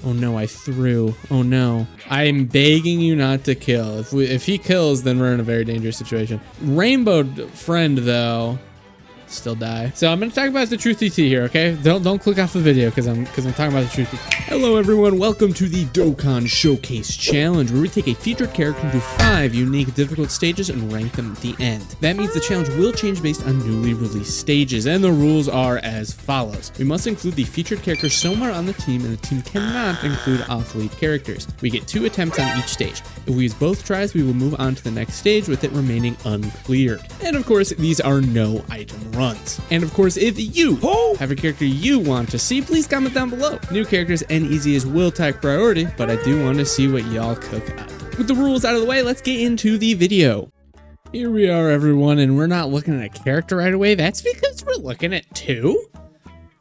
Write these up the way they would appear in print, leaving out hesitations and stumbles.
Oh no, I threw. Oh no. I'm begging you not to kill. If he kills, then we're in a very dangerous situation. Rainbow friend, though, still die. So I'm going to talk about the Truth ET here, okay? Don't click off the video because I'm talking about the Truth ET. Hello everyone, welcome to the Dokkan Showcase Challenge, where we take a featured character into 5 unique difficult stages and rank them at the end. That means the challenge will change based on newly released stages, and the rules are as follows. We must include the featured character somewhere on the team, and the team cannot include off-lead characters. We get 2 attempts on each stage. If we use both tries, we will move on to the next stage with it remaining uncleared. And of course, these are no item runs. And of course, if you have a character you want to see, please comment down below. New characters and easiest will take priority, but I do want to see what y'all cook up. With the rules out of the way, let's get into the video. Here we are, everyone, and we're not looking at a character right away. That's because we're looking at 2?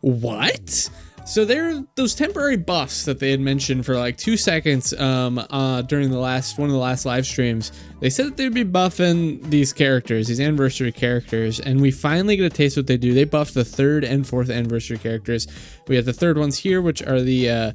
What? So there are those temporary buffs that they had mentioned for like 2 seconds during one of the last live streams. They said that they'd be buffing these characters, these anniversary characters, and we finally get a taste of what they do. They buffed the 3rd and 4th anniversary characters. We have the 3rd ones here, which are the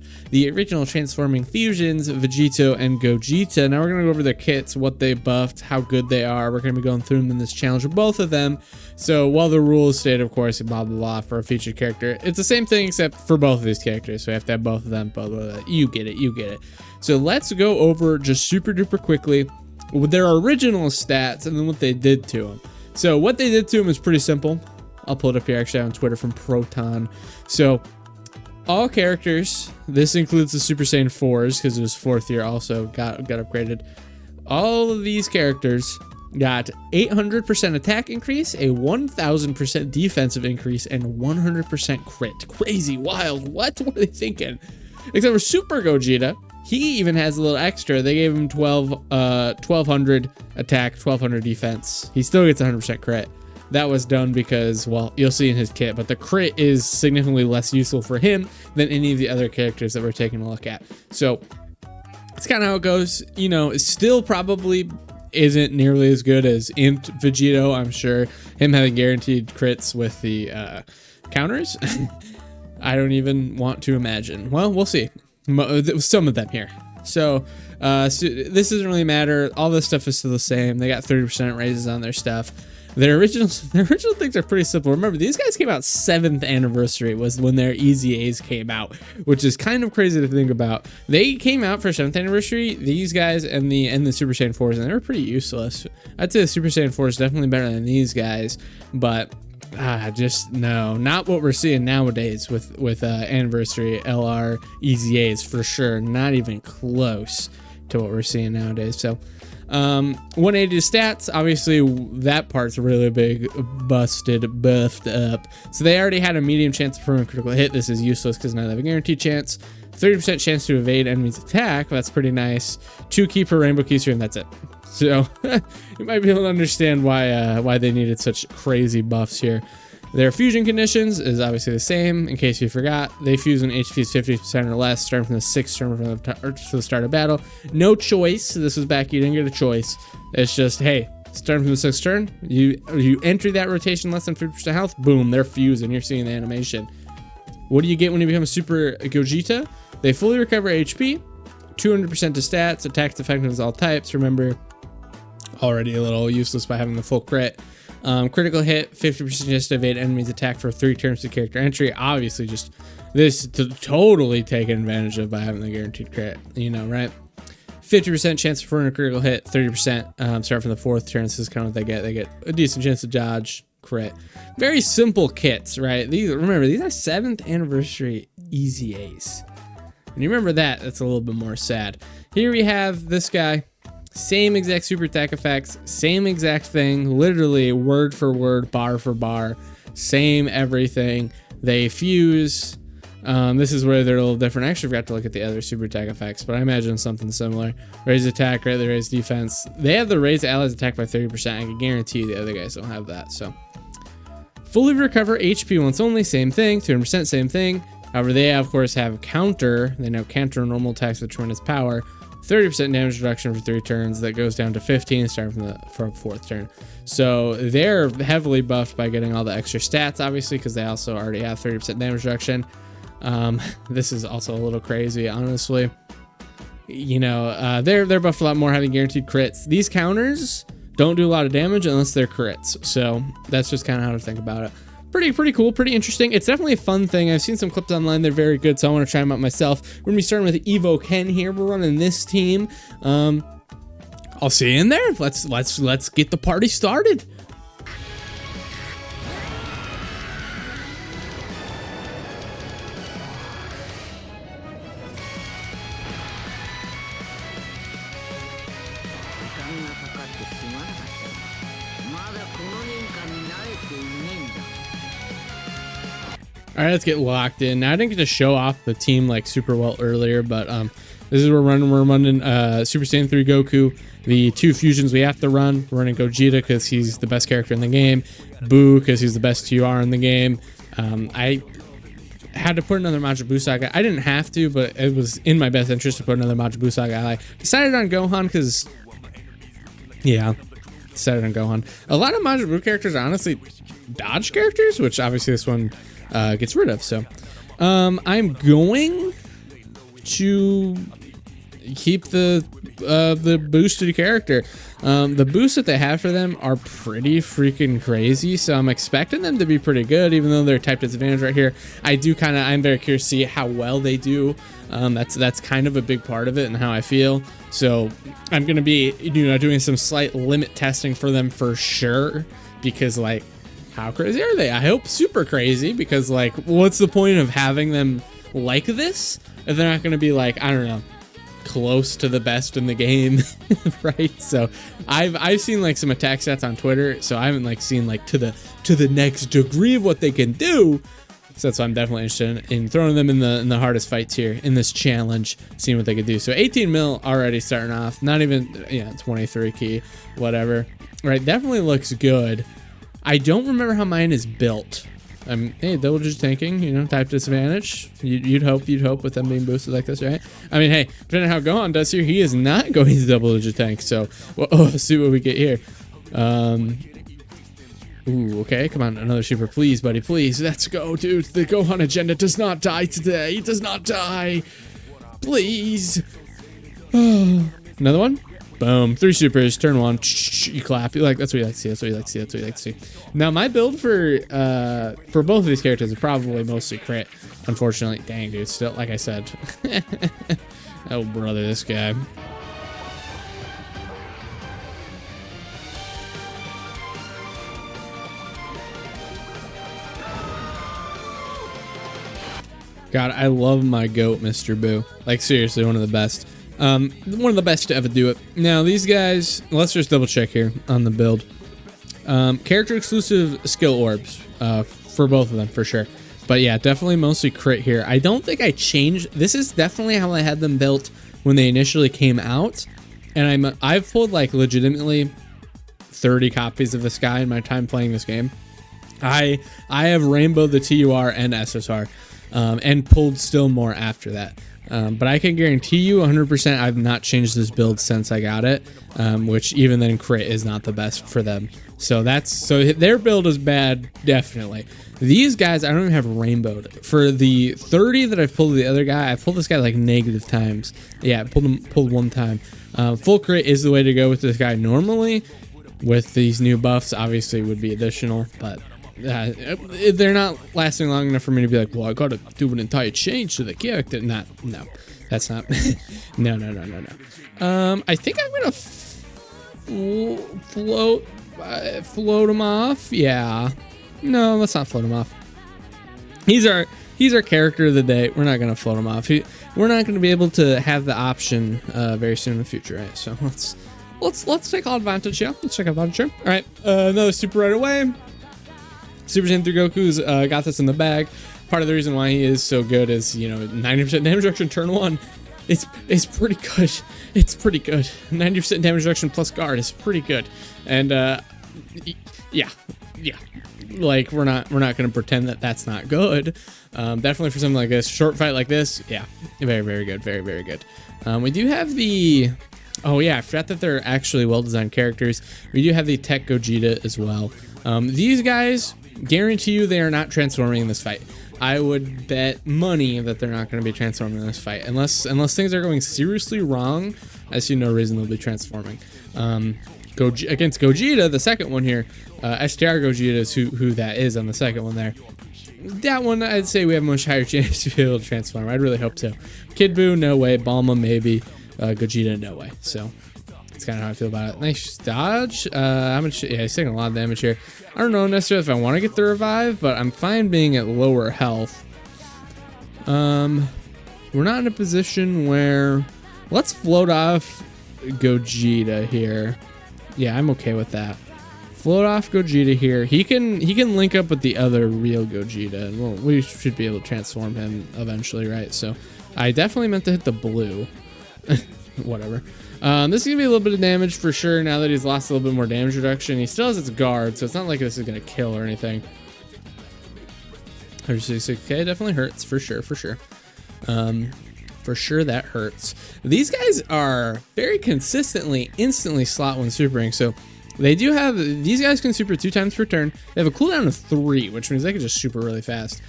original transforming fusions, Vegito and Gogeta. Now we're gonna go over their kits, what they buffed, how good they are. We're gonna be going through them in this challenge with both of them. So while the rules state, of course, blah blah blah for a featured character, it's the same thing except for both of these characters. So we have to have both of them. Blah blah blah. You get it. So let's go over just super duper quickly with their original stats and then what they did to them. So what they did to them is pretty simple. I'll pull it up here actually on Twitter from Proton. So all characters, this includes the Super Saiyan 4s because it was 4th year also got upgraded. All of these characters got 800% attack increase, a 1000% defensive increase, and 100% crit. Crazy, wild. What were they thinking? Except for Super Gogeta, he even has a little extra. They gave him 1200 attack, 1200 defense. He still gets 100% crit. That was done because, well, you'll see in his kit, but the crit is significantly less useful for him than any of the other characters that we're taking a look at. So it's kind of how it goes. You know, it still probably isn't nearly as good as Int Vegito, I'm sure. Him having guaranteed crits with the counters. I don't even want to imagine. Well, we'll see. Some of them here. So this doesn't really matter. All this stuff is still the same. They got 30% raises on their stuff. Their original things are pretty simple. Remember, these guys came out 7th anniversary was when their Easy A's came out, which is kind of crazy to think about. They came out for 7th anniversary, these guys and the Super Saiyan 4s, and they were pretty useless. I'd say the Super Saiyan 4 is definitely better than these guys, but just no, not what we're seeing nowadays with anniversary LR Easy A's for sure. Not even close to what we're seeing nowadays. So 180 stats, obviously that part's really big, buffed up. So they already had a medium chance of permanent critical hit. This is useless because now they have a guaranteed chance. 30% chance to evade enemies' attack. That's pretty nice. 2 key per rainbow keyster, and that's it. So you might be able to understand why they needed such crazy buffs here. Their fusion conditions is obviously the same. In case you forgot, they fuse when HP is 50% or less, starting from the 6th turn from the start of battle. No choice. This was back. You didn't get a choice. It's just, hey, starting from the 6th turn, you enter that rotation less than 50% health. Boom, they're fusing. You're seeing the animation. What do you get when you become a Super Gogeta? They fully recover HP, 200% to stats, attacks effectiveness all types. Remember, already a little useless by having the full crit. Critical hit, 50% chance to evade enemies' attack for 3 turns to character entry. Obviously, just this totally taken advantage of by having the guaranteed crit, you know, right? 50% chance for a critical hit, 30% start from the 4th turn. This is kind of what they get. They get a decent chance to dodge, crit. Very simple kits, right? Remember, these are 7th anniversary Easy A's. And you remember that, that's a little bit more sad. Here we have this guy. Same exact super attack effects, same exact thing, literally word for word, bar for bar, same everything. They fuse. This is where they're a little different. I actually forgot to look at the other super attack effects, but I imagine something similar. Raise attack, right? They raise defense. They have the raise allies attack by 30%. I can guarantee you the other guys don't have that. So fully recover HP once only, same thing. 200%, same thing. However, they of course have counter. They now counter normal attacks with tremendous power. 30% damage reduction for 3 turns. That goes down to 15 starting from 4th turn. So they're heavily buffed by getting all the extra stats, obviously, because they also already have 30% damage reduction. This is also a little crazy, honestly. You know, they're buffed a lot more, having guaranteed crits. These counters don't do a lot of damage unless they're crits. So that's just kind of how to think about it. Pretty cool, pretty interesting. It's definitely a fun thing. I've seen some clips online. They're very good, so I want to try them out myself. We're gonna be starting with Evo Ken here. We're running this team. I'll see you in there. Let's get the party started. All right, let's get locked in. Now, I didn't get to show off the team like super well earlier, but this is what we're running Super Saiyan 3 Goku. The 2 fusions we have to run. We're running Gogeta because he's the best character in the game. Boo because he's the best TUR in the game. I had to put another Majin Buu Saga. I didn't have to, but it was in my best interest to put another Majin Buu Saga. I decided on Gohan because, yeah, decided on Gohan. A lot of Majin Buu characters are honestly dodge characters, which obviously this one gets rid of. So I'm going to keep the boosted character. The boosts that they have for them are pretty freaking crazy, so I'm expecting them to be pretty good, even though they're type disadvantage right here. I'm very curious to see how well they do. That's kind of a big part of it and how I feel. So I'm gonna be, you know, doing some slight limit testing for them for sure, because like, how crazy are they? I hope super crazy, because like, what's the point of having them like this if they're not gonna be like, I don't know, close to the best in the game, right? So I've seen like some attack stats on Twitter, so I haven't like seen like to the next degree of what they can do. So that's why I'm definitely interested in throwing them in the hardest fights here in this challenge, seeing what they could do. So 18 mil already starting off, not even, yeah, 23 key, whatever. All right, definitely looks good. I don't remember how mine is built. Hey, double digit tanking, you know, type disadvantage. You'd hope with them being boosted like this, right? I mean, hey, depending on how Gohan does here, he is not going to double digit tank. So, let's see what we get here. Ooh, okay, come on, another super, please, buddy, please. Let's go, dude. The Gohan agenda does not die today. It does not die. Please. Another one. Boom. 3 supers. Turn 1. You clap. You like, that's what you like to see. That's what you like to see. That's what you like to see. Now, my build for both of these characters is probably mostly crit. Unfortunately, dang, dude. Still, like I said. Oh, brother, this guy. God, I love my goat, Mr. Boo. Like, seriously, one of the best. One of the best to ever do it. Now, these guys, let's just double check here on the build. Character exclusive skill orbs for both of them, for sure. But yeah, definitely mostly crit here. I don't think I changed. This is definitely how I had them built when they initially came out. And I've pulled like legitimately 30 copies of this guy in my time playing this game. I have rainbowed the TUR and SSR. And pulled still more after that. But I can guarantee you 100% I've not changed this build since I got it, which even then crit is not the best for them. So their build is bad, definitely. These guys, I don't even have rainbowed. For the 30 that I've pulled the other guy, I pulled this guy like negative times. Yeah, I pulled 1 time. Full crit is the way to go with this guy normally. With these new buffs, obviously would be additional, but they're not lasting long enough for me to be like, well, I gotta do an entire change to the character. No, that's not. No. I think I'm gonna float him off. Yeah, no, let's not float him off. He's our character of the day. We're not gonna float him off. We're not gonna be able to have the option very soon in the future, right? So let's take advantage. Yeah, let's take advantage. All right, another super right away. Super Saiyan 3 Goku's got this in the bag. Part of the reason why he is so good is, you know, 90% damage reduction turn 1. It's pretty good. It's pretty good. 90% damage reduction plus guard is pretty good. And yeah. Like we're not gonna pretend that that's not good. Definitely for something like this, short fight like this, yeah, very good, very good. We do have the. Oh yeah, I forgot that they're actually well-designed characters. We do have the Tech Gogeta as well. These guys, guarantee you they are not transforming in this fight. I would bet money that they're not going to be transforming in this fight. Unless things are going seriously wrong, I see no reason they'll be transforming. Against Gogeta, the second one here, STR Gogeta is who that is on the second one there. That one, I'd say we have a much higher chance to be able to transform. I'd really hope so. Kid Buu, no way. Bulma, maybe. Gogeta, no way. So that's kind of how I feel about it. Nice dodge. How much? Yeah, he's taking a lot of damage here. I don't know necessarily if I want to get the revive, but I'm fine being at lower health. We're not in a position where... Let's float off Gogeta here. Yeah, I'm okay with that. Float off Gogeta here. He can link up with the other real Gogeta, and well, we should be able to transform him eventually, right? So I definitely meant to hit the blue. Whatever. This is gonna be a little bit of damage for sure. Now that he's lost a little bit more damage reduction, he still has its guard, so it's not like this is gonna kill or anything. 166k definitely hurts for sure. For sure that hurts. These guys are very consistently instantly slot 1 supering, so they do have, these guys can super 2 times per turn. They have a cooldown of 3, which means they can just super really fast,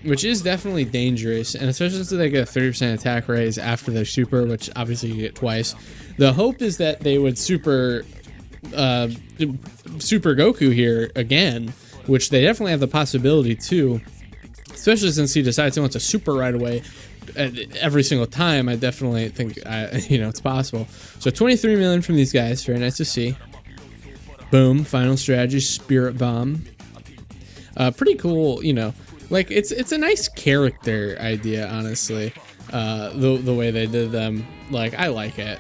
which is definitely dangerous, and especially since they get a 30% attack raise after their super, which obviously you get twice. The hope is that they would super Goku here again, which they definitely have the possibility to, especially since he decides he wants a super right away. Every single time, I definitely think it's possible. So 23 million from these guys, very nice to see. Boom, final strategy, Spirit Bomb. Pretty cool, like it's a nice character idea, honestly. The way they did them, like I like it.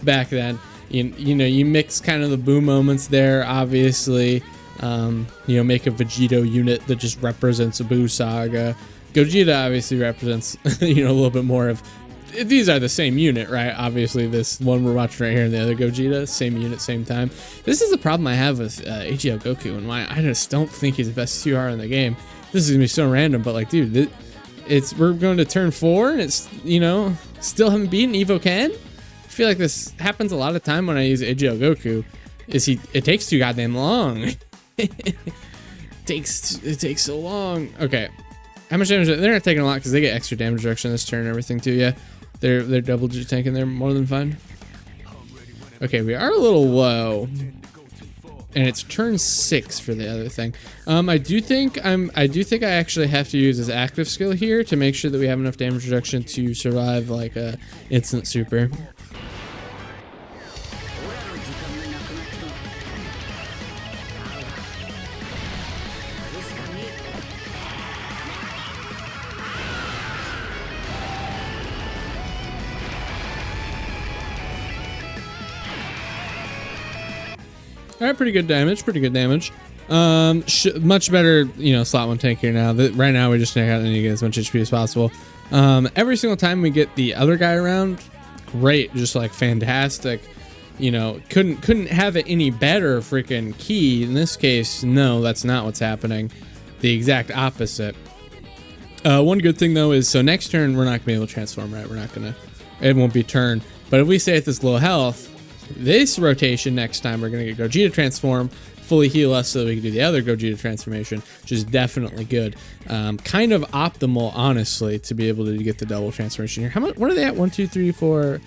Back then, you mix kind of the Boo moments there, obviously. Make a Vegito unit that just represents a Boo saga. Gogeta obviously represents, a little bit more of, these are the same unit, right? Obviously, this one we're watching right here and the other Gogeta, same unit, same time. This is the problem I have with AGL Goku and why I just don't think he's the best CR in the game. This is gonna be so random, but like, dude, we're going to turn 4 and it's, still haven't beaten Evo Ken. I feel like this happens a lot of time when I use AGL Goku. It takes too goddamn long. It takes so long. Okay. How much damage? They're not taking a lot because they get extra damage reduction this turn and everything too. Yeah, they're double digit tanking. They're more than fine. Okay, we are a little low, and it's turn 6 for the other thing. I do think I actually have to use his active skill here to make sure that we have enough damage reduction to survive like a instant super. All right, pretty good damage. Much better, slot 1 tank here now. Right now, we're just going to get as much HP as possible. Every single time we get the other guy around, great, just like fantastic. Couldn't have it any better freaking key. In this case, no, that's not what's happening. The exact opposite. One good thing, though, is so next turn, we're not going to be able to transform, right? It won't be turn. But if we stay at this low health, this rotation next time, we're going to get Gogeta transform, fully heal us so that we can do the other Gogeta transformation, which is definitely good. Kind of optimal, honestly, to be able to get the double transformation here. What are they at? 1, 2, 3, 4.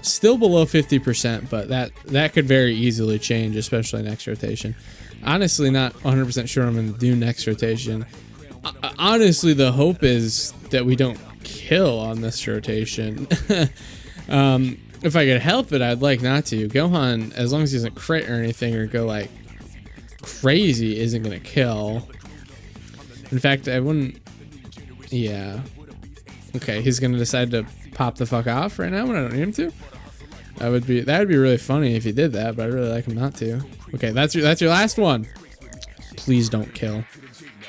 Still below 50%, but that could very easily change, especially next rotation. Honestly, not 100% sure I'm going to do next rotation. Honestly, the hope is that we don't kill on this rotation. If I could help it, I'd like not to. Gohan, as long as he doesn't crit or anything or go like crazy, isn't gonna kill. In fact, I wouldn't. Yeah. Okay, he's gonna decide to pop the fuck off right now when I don't need him to. That would be really funny if he did that, but I really like him not to. Okay, that's your last one. Please don't kill.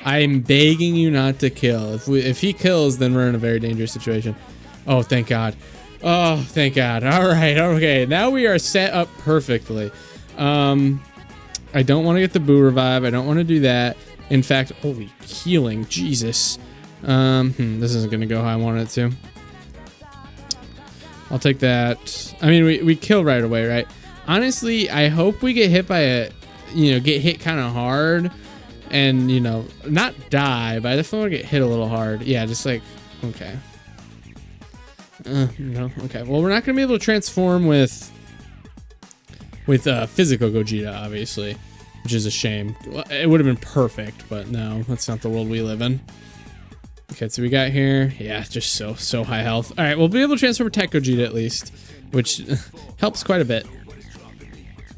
I'm begging you not to kill. If he kills, then we're in a very dangerous situation. Oh, thank God. Oh, thank God. All right. Okay. Now we are set up perfectly. I don't want to get the Boo revive. I don't want to do that. In fact, holy healing. Jesus. This isn't going to go how I want it to. I'll take that. I mean, we kill right away, right? Honestly, I hope we get hit by get hit kind of hard and, you know, not die, but I definitely want to get hit a little hard. Yeah, just like, okay. No, okay. Well, we're not going to be able to transform with physical Gogeta, obviously, which is a shame. It would have been perfect, but no, that's not the world we live in. Okay, so we got here, yeah, just so high health. All right, we'll be able to transform Tech Gogeta at least, which helps quite a bit.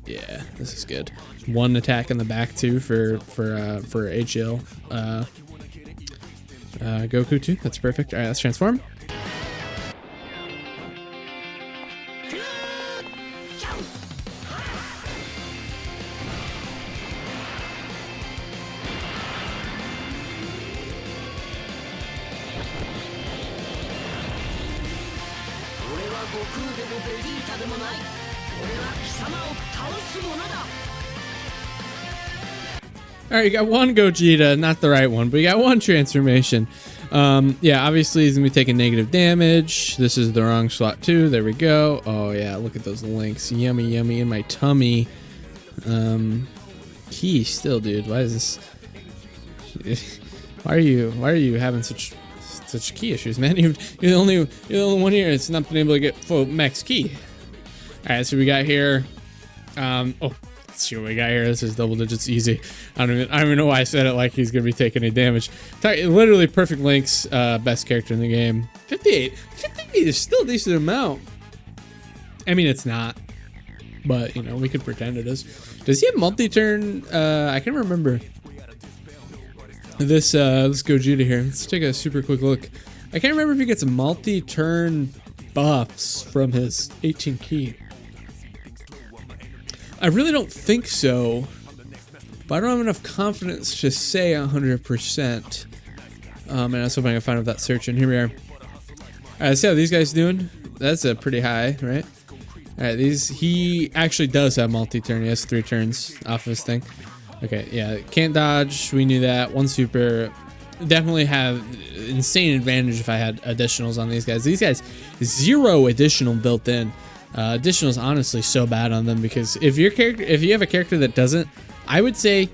Yeah, this is good. One attack in the back too for HL. Goku too. That's perfect. All right, let's transform. All right, you got one Gogeta, not the right one, but you got one transformation. Yeah, obviously he's gonna be taking negative damage. This is the wrong slot too. There we go. Oh yeah, look at those links. Yummy, yummy in my tummy. Key still, dude. Why is this? Why are you having such key issues, man? You're the only one here that's not been able to get full max key. All right, so we got here. Oh, let's see what we got here. This is double digits easy. I don't even know why I said it like he's gonna be taking any damage. Literally perfect links. Best character in the game. 58 is still a decent amount. I mean, it's not, but you know, we could pretend it is. Does he have multi-turn? I can't remember. This Gogeta here. Let's take a super quick look. I can't remember if he gets multi-turn buffs from his 18 key. I really don't think so, but I don't have enough confidence to say 100%. And I was hoping I could find out that search, and here we are. All right, let's see how these guys doing. That's a pretty high, right? All right, he actually does have multi-turn. He has 3 turns off of his thing. Okay, yeah, can't dodge. We knew that. One super. Definitely have insane advantage if I had additionals on these guys. These guys, 0 additional built in. Additional is honestly so bad on them because if you have a character that doesn't, I would say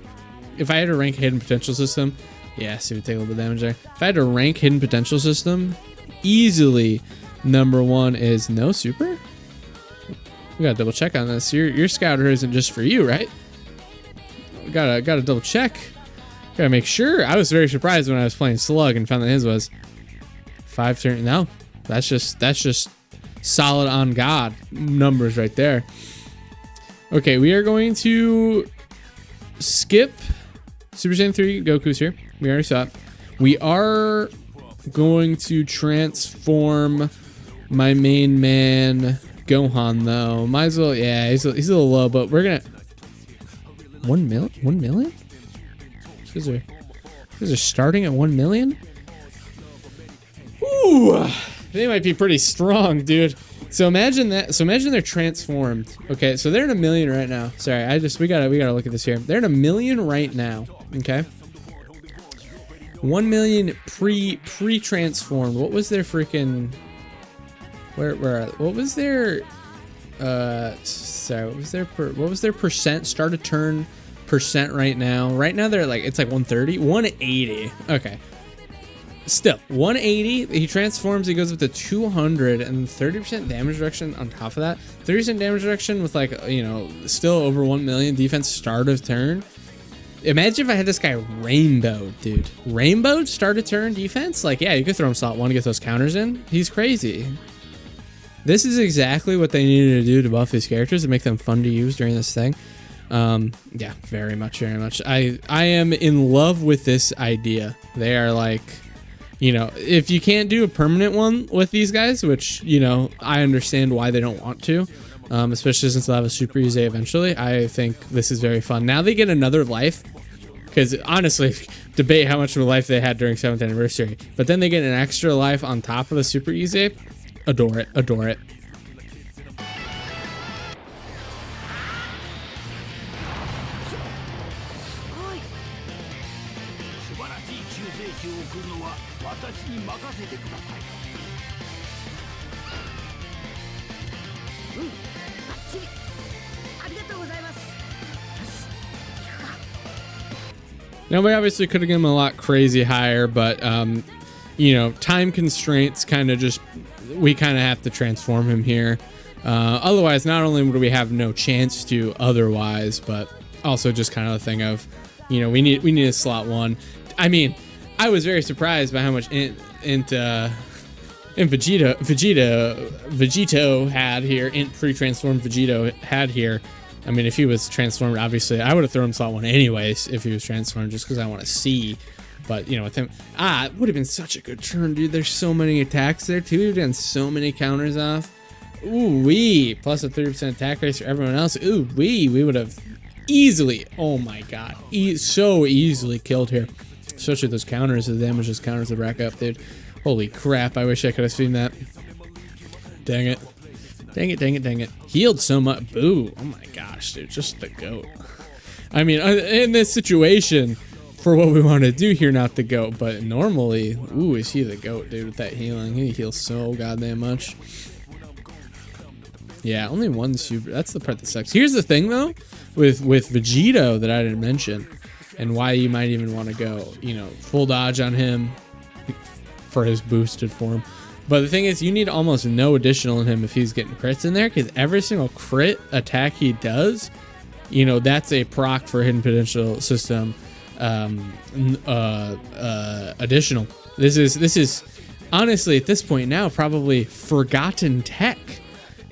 if I had to rank hidden potential system, yeah, see, we take a little bit of damage there. If I had to rank hidden potential system, easily #1 is no super. We gotta double check on this. Your scouter isn't just for you, right? We gotta double check. Gotta make sure. I was very surprised when I was playing Slug and found that his was 5 turn. No, that's just solid on God numbers right there. Okay, we are going to skip Super Saiyan 3. Goku's here. We already saw it. We are going to transform my main man Gohan though. Might as well. Yeah, he's a little low, but we're gonna 1 million. These are starting at 1 million. Ooh. They might be pretty strong, dude. So imagine that. So imagine they're transformed. Okay, so they're in 1 million right now. Sorry, we gotta look at this here. They're in 1 million right now. Okay. 1 million pre-transformed. What was their freaking? What was their? Sorry. What was their percent? Start a turn percent right now. Right now they're like, it's like 130, 180. Okay. Still, 180, he transforms, he goes up to 200 and 30% damage reduction on top of that. 30% damage reduction with like, you know, still over 1 million defense start of turn. Imagine if I had this guy Rainbow, dude. Rainbow start of turn defense? Like, yeah, you could throw him slot 1 to get those counters in. He's crazy. This is exactly what they needed to do to buff these characters and make them fun to use during this thing. Yeah, very much. I am in love with this idea. They are like, you know, if you can't do a permanent one with these guys, which, you know, I understand why they don't want to, especially since they'll have a Super Use eventually, I think this is very fun. Now they get another life, because honestly, debate how much of a life they had during 7th anniversary, but then they get an extra life on top of the Super Use. Adore it, adore it. Now, we obviously could have given him a lot crazy higher, but, you know, time constraints kind of just, we kind of have to transform him here. Otherwise, not only would we have no chance to otherwise, but also just kind of a thing of, you know, we need a slot 1. I mean, I was very surprised by how much Vegito had here, pre-transformed Vegito had here. I mean, if he was transformed, obviously, I would have thrown him slot 1 anyways if he was transformed, just because I want to see. But, you know, with him, it would have been such a good turn, dude. There's so many attacks there, too. We've done so many counters off. Ooh-wee. Plus a 30% attack race for everyone else. Ooh-wee. We would have easily, oh my god, so easily killed here. Especially those counters, the damage those counters would rack up, dude. Holy crap, I wish I could have seen that. Dang it. Dang it, dang it, dang it. Healed so much. Boo. Oh my gosh, dude. Just the GOAT. I mean, in this situation, for what we want to do here, not the GOAT, but normally, ooh, is he the GOAT, dude, with that healing. He heals so goddamn much. Yeah, only one super. That's the part that sucks. Here's the thing, though, with Vegito that I didn't mention, and why you might even want to go, you know, full dodge on him for his boosted form. But the thing is, you need almost no additional in him if he's getting crits in there, because every single crit attack he does, you know, that's a proc for hidden potential system additional. This is honestly at this point now probably forgotten tech.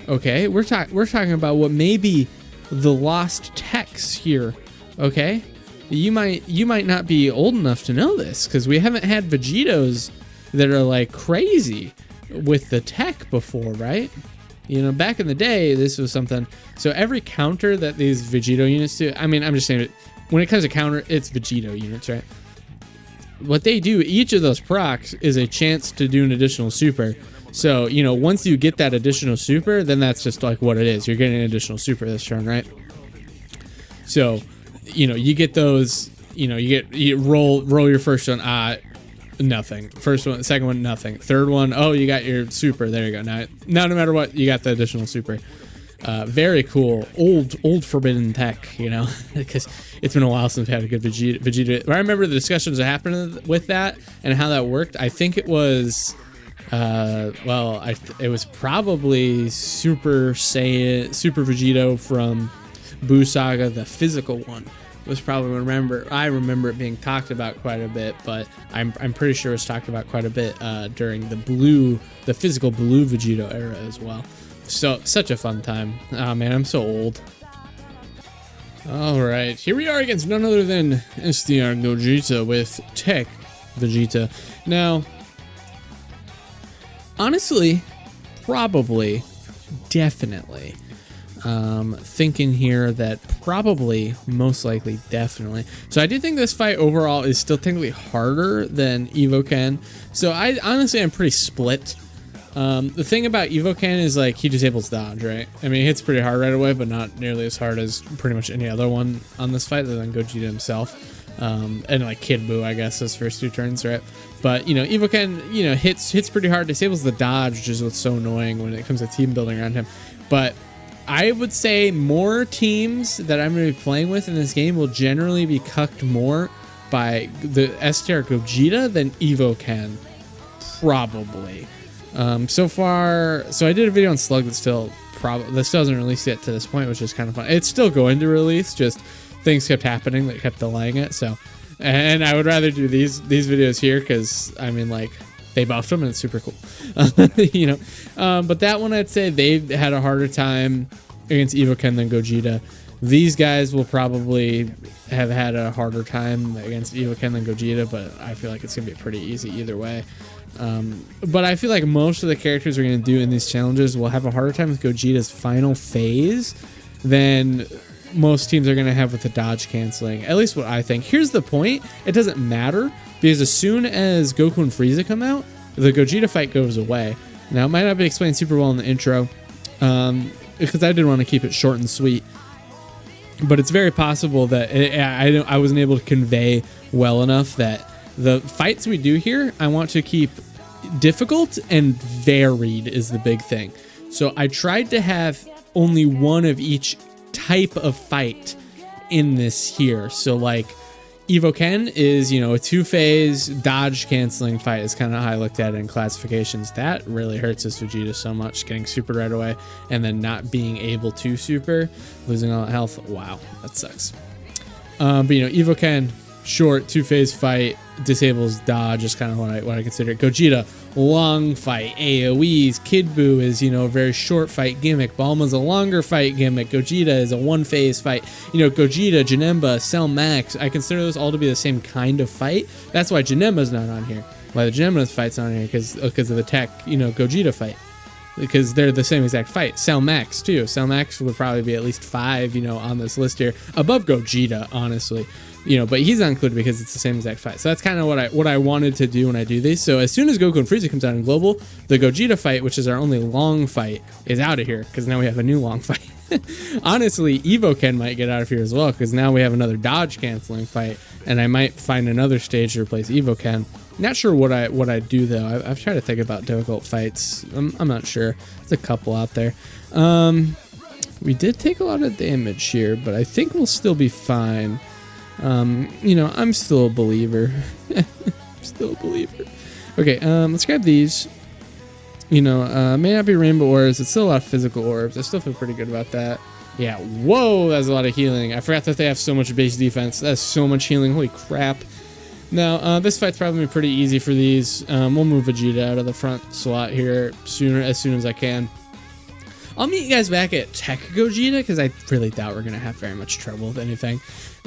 Okay, we're talking about what may be the lost techs here. Okay, you might not be old enough to know this, because we haven't had Vegitos that are like crazy with the tech before, right? You know, back in the day, this was something. So every counter that these Vegito units do, I mean, I'm just saying, when it comes to counter, it's Vegito units, right? What they do, each of those procs is a chance to do an additional super. So, you know, once you get that additional super, then that's just like what it is. You're getting an additional super this turn, right? So, you know, you get those, you know, you roll your first one, nothing. First one, second one, nothing. Third one, oh, you got your super. There you go. Now no matter what, you got the additional super. Very cool. Old forbidden tech, you know, because it's been a while since we had a good Vegeta. I remember the discussions that happened with that and how that worked. I think it was, it was probably Super Saiyan, Super Vegito from Buu Saga, the physical one. Was probably I remember it being talked about quite a bit, but I'm pretty sure it was talked about quite a bit during the physical blue Vegito era as well. So such a fun time. Oh man, I'm so old. All right, here we are against none other than SDR Gogeta with Tech Vegeta. Now, honestly, probably, definitely. Thinking here that probably, most likely, definitely. So I do think this fight overall is still technically harder than Evoken. So I'm pretty split. The thing about Evoken is like he disables dodge, right? I mean, he hits pretty hard right away, but not nearly as hard as pretty much any other one on this fight other than Gogeta himself. And like Kid Buu, I guess, those first 2 turns, right? But, you know, Evoken, you know, hits pretty hard, disables the dodge, which is what's so annoying when it comes to team building around him. But I would say more teams that I'm going to be playing with in this game will generally be cucked more by the STR Gogeta than Evoken, probably. So far, so I did a video on Slug that still hasn't released yet to this point, which is kind of fun. It's still going to release, just things kept happening that kept delaying it. So, and I would rather do these videos here because I mean, like, they buffed them and it's super cool. You know, but that one I'd say they've had a harder time against Evoken than Gogeta. These guys will probably have had a harder time against Evoken than Gogeta, but I feel like it's gonna be pretty easy either way. But I feel like most of the characters we're gonna do in these challenges will have a harder time with Gogeta's final phase than most teams are gonna have with the dodge canceling. At least what I think. Here's the point: it doesn't matter. Because as soon as Goku and Frieza come out, the Gogeta fight goes away. Now, it might not be explained super well in the intro, because I did want to keep it short and sweet. But it's very possible that I wasn't able to convey well enough that the fights we do here, I want to keep difficult and varied is the big thing. So I tried to have only one of each type of fight in this here. So like, Evo Ken is, you know, a two-phase dodge canceling fight is kind of how I looked at it in classifications. That really hurts this Vegeta so much, getting super right away and then not being able to super, losing all that health. Wow, that sucks. But you know, Evo Ken, short two-phase fight, disables dodge is kind of what I consider it. Gogeta, long fight, AoEs. Kid Buu is, you know, a very short fight gimmick. Bulma's a longer fight gimmick. Gogeta is a one-phase fight. You know, Gogeta, Janemba, Cell Max, I consider those all to be the same kind of fight. That's why Janemba's not on here. Why the Janemba's fight's not on here, because of the tech, you know, Gogeta fight. Because they're the same exact fight. Cell Max too. Cell Max would probably be at least 5, you know, on this list here, above Gogeta, honestly. You know, but he's not included because it's the same exact fight. So that's kind of what I wanted to do when I do these. So as soon as Goku and Frieza comes out in Global, the Gogeta fight, which is our only long fight, is out of here because now we have a new long fight. Honestly, Evo Ken might get out of here as well because now we have another dodge canceling fight, and I might find another stage to replace Evo Ken. Not sure what I do though. I've tried to think about difficult fights. I'm not sure. There's a couple out there. We did take a lot of damage here, but I think we'll still be fine. You know, I'm still a believer. Still a believer. Okay, let's grab these. You know, may not be rainbow orbs. It's still a lot of physical orbs. I still feel pretty good about that. Yeah, whoa, that's a lot of healing. I forgot that they have so much base defense. That's so much healing. Holy crap. Now, this fight's probably pretty easy for these. We'll move Vegeta out of the front slot here as soon as I can. I'll meet you guys back at Tech Gogeta because I really doubt we're going to have very much trouble with anything.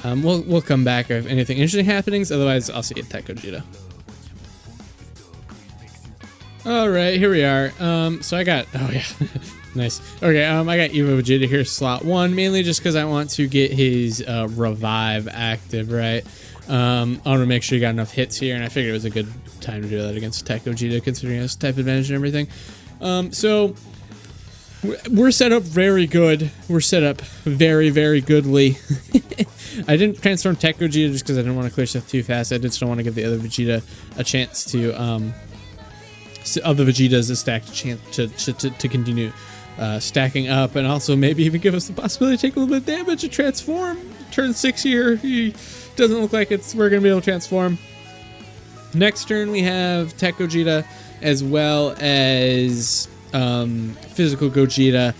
We'll come back if anything interesting happens. Otherwise, I'll see you at Tech Gogeta. All right, here we are. So I got, oh yeah, nice. Okay, I got Evo Vegeta here, slot 1, mainly just because I want to get his revive active, right? I want to make sure you got enough hits here, and I figured it was a good time to do that against Tech Gogeta, considering his type advantage and everything. So we're set up very good. We're set up very, very goodly. I didn't transform Tech Gogeta just because I didn't want to clear stuff too fast. I just don't want to give the other Vegeta a chance to, other Vegetas a stacked chance to continue stacking up, and also maybe even give us the possibility to take a little bit of damage and transform. Turn 6 here. He doesn't look like we're going to be able to transform. Next turn we have Tech Gogeta as well as physical Gogeta,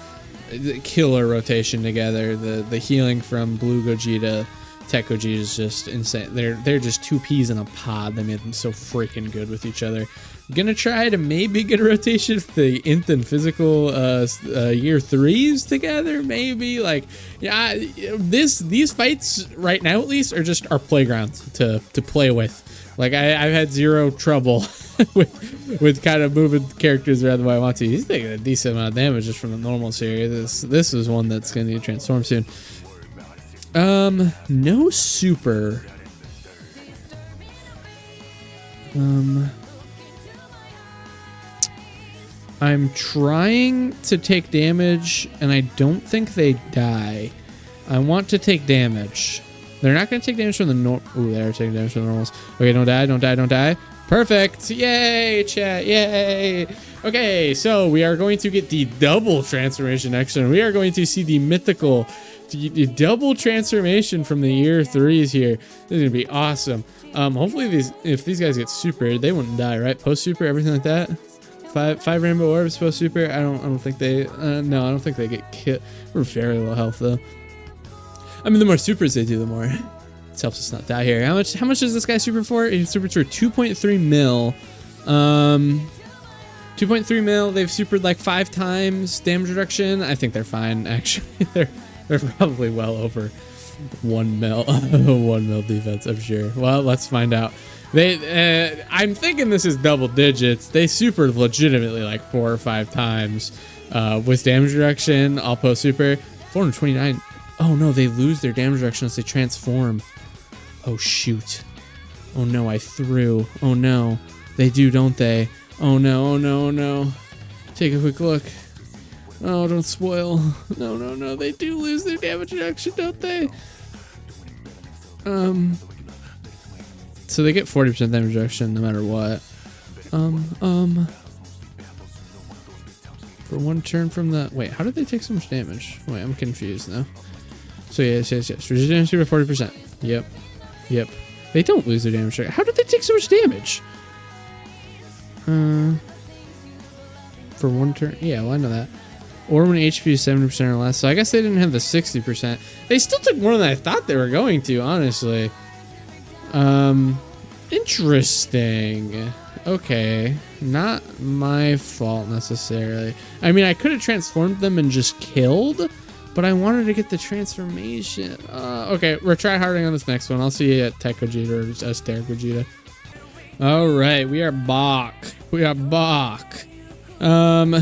the killer rotation together. The healing from Blue Gogeta, Tech Gogeta is just insane. They're just two peas in a pod. They made them so freaking good with each other. I'm gonna try to maybe get a rotation of the Inth and physical year 3s together. Maybe, like, yeah, these fights right now at least are just our playgrounds to play with. Like I've had zero trouble with kind of moving characters around the way I want to. He's taking a decent amount of damage just from the normals here. This is one that's gonna need to transform soon. No super. I'm trying to take damage, and I don't think they die. I want to take damage. They're not going to take damage from the Ooh, they're taking damage from the normals. Okay, don't die, don't die, don't die. Perfect. Yay, chat. Yay. Okay, so we are going to get the double transformation next turn. We are going to see the mythical double transformation from the year 3s here. This is going to be awesome. Hopefully if these guys get super, they wouldn't die, right? Post super, everything like that. Five rainbow orbs post super. I don't think they no, I don't think they get killed. We're very low health though. I mean, the more supers they do, the more it helps us not die here. How much is this guy super for? He's super for 2.3 mil. 2.3 mil. They've supered like 5 times damage reduction. I think they're fine actually. they're probably well over 1 mil 1 mil defense, I'm sure. Well, let's find out. I'm thinking this is double digits. They supered legitimately like 4 or 5 times with damage reduction. I'll post super 429. Oh no, they lose their damage reduction as they transform. Oh shoot. Oh no, I threw. Oh no, they do, don't they? Oh no, oh no, oh no. Take a quick look. Oh, don't spoil. No, no, no, they do lose their damage reduction, don't they? So they get 40% damage reduction no matter what. For 1 turn from the... Wait, how did they take so much damage? Wait, I'm confused now. So yes. Resistance to 40%. Yep. They don't lose their damage. How did they take so much damage? For one turn? Yeah, well, I know that. Or when HP is 70% or less. So I guess they didn't have the 60%. They still took more than I thought they were going to, honestly. Interesting. Okay. Not my fault necessarily. I mean, I could have transformed them and just killed, but I wanted to get the transformation. Okay, we're tryharding on this next one. I'll see you at Tech Gogeta or Esther Gogeta. All right, we are Bach. We are Bach. We're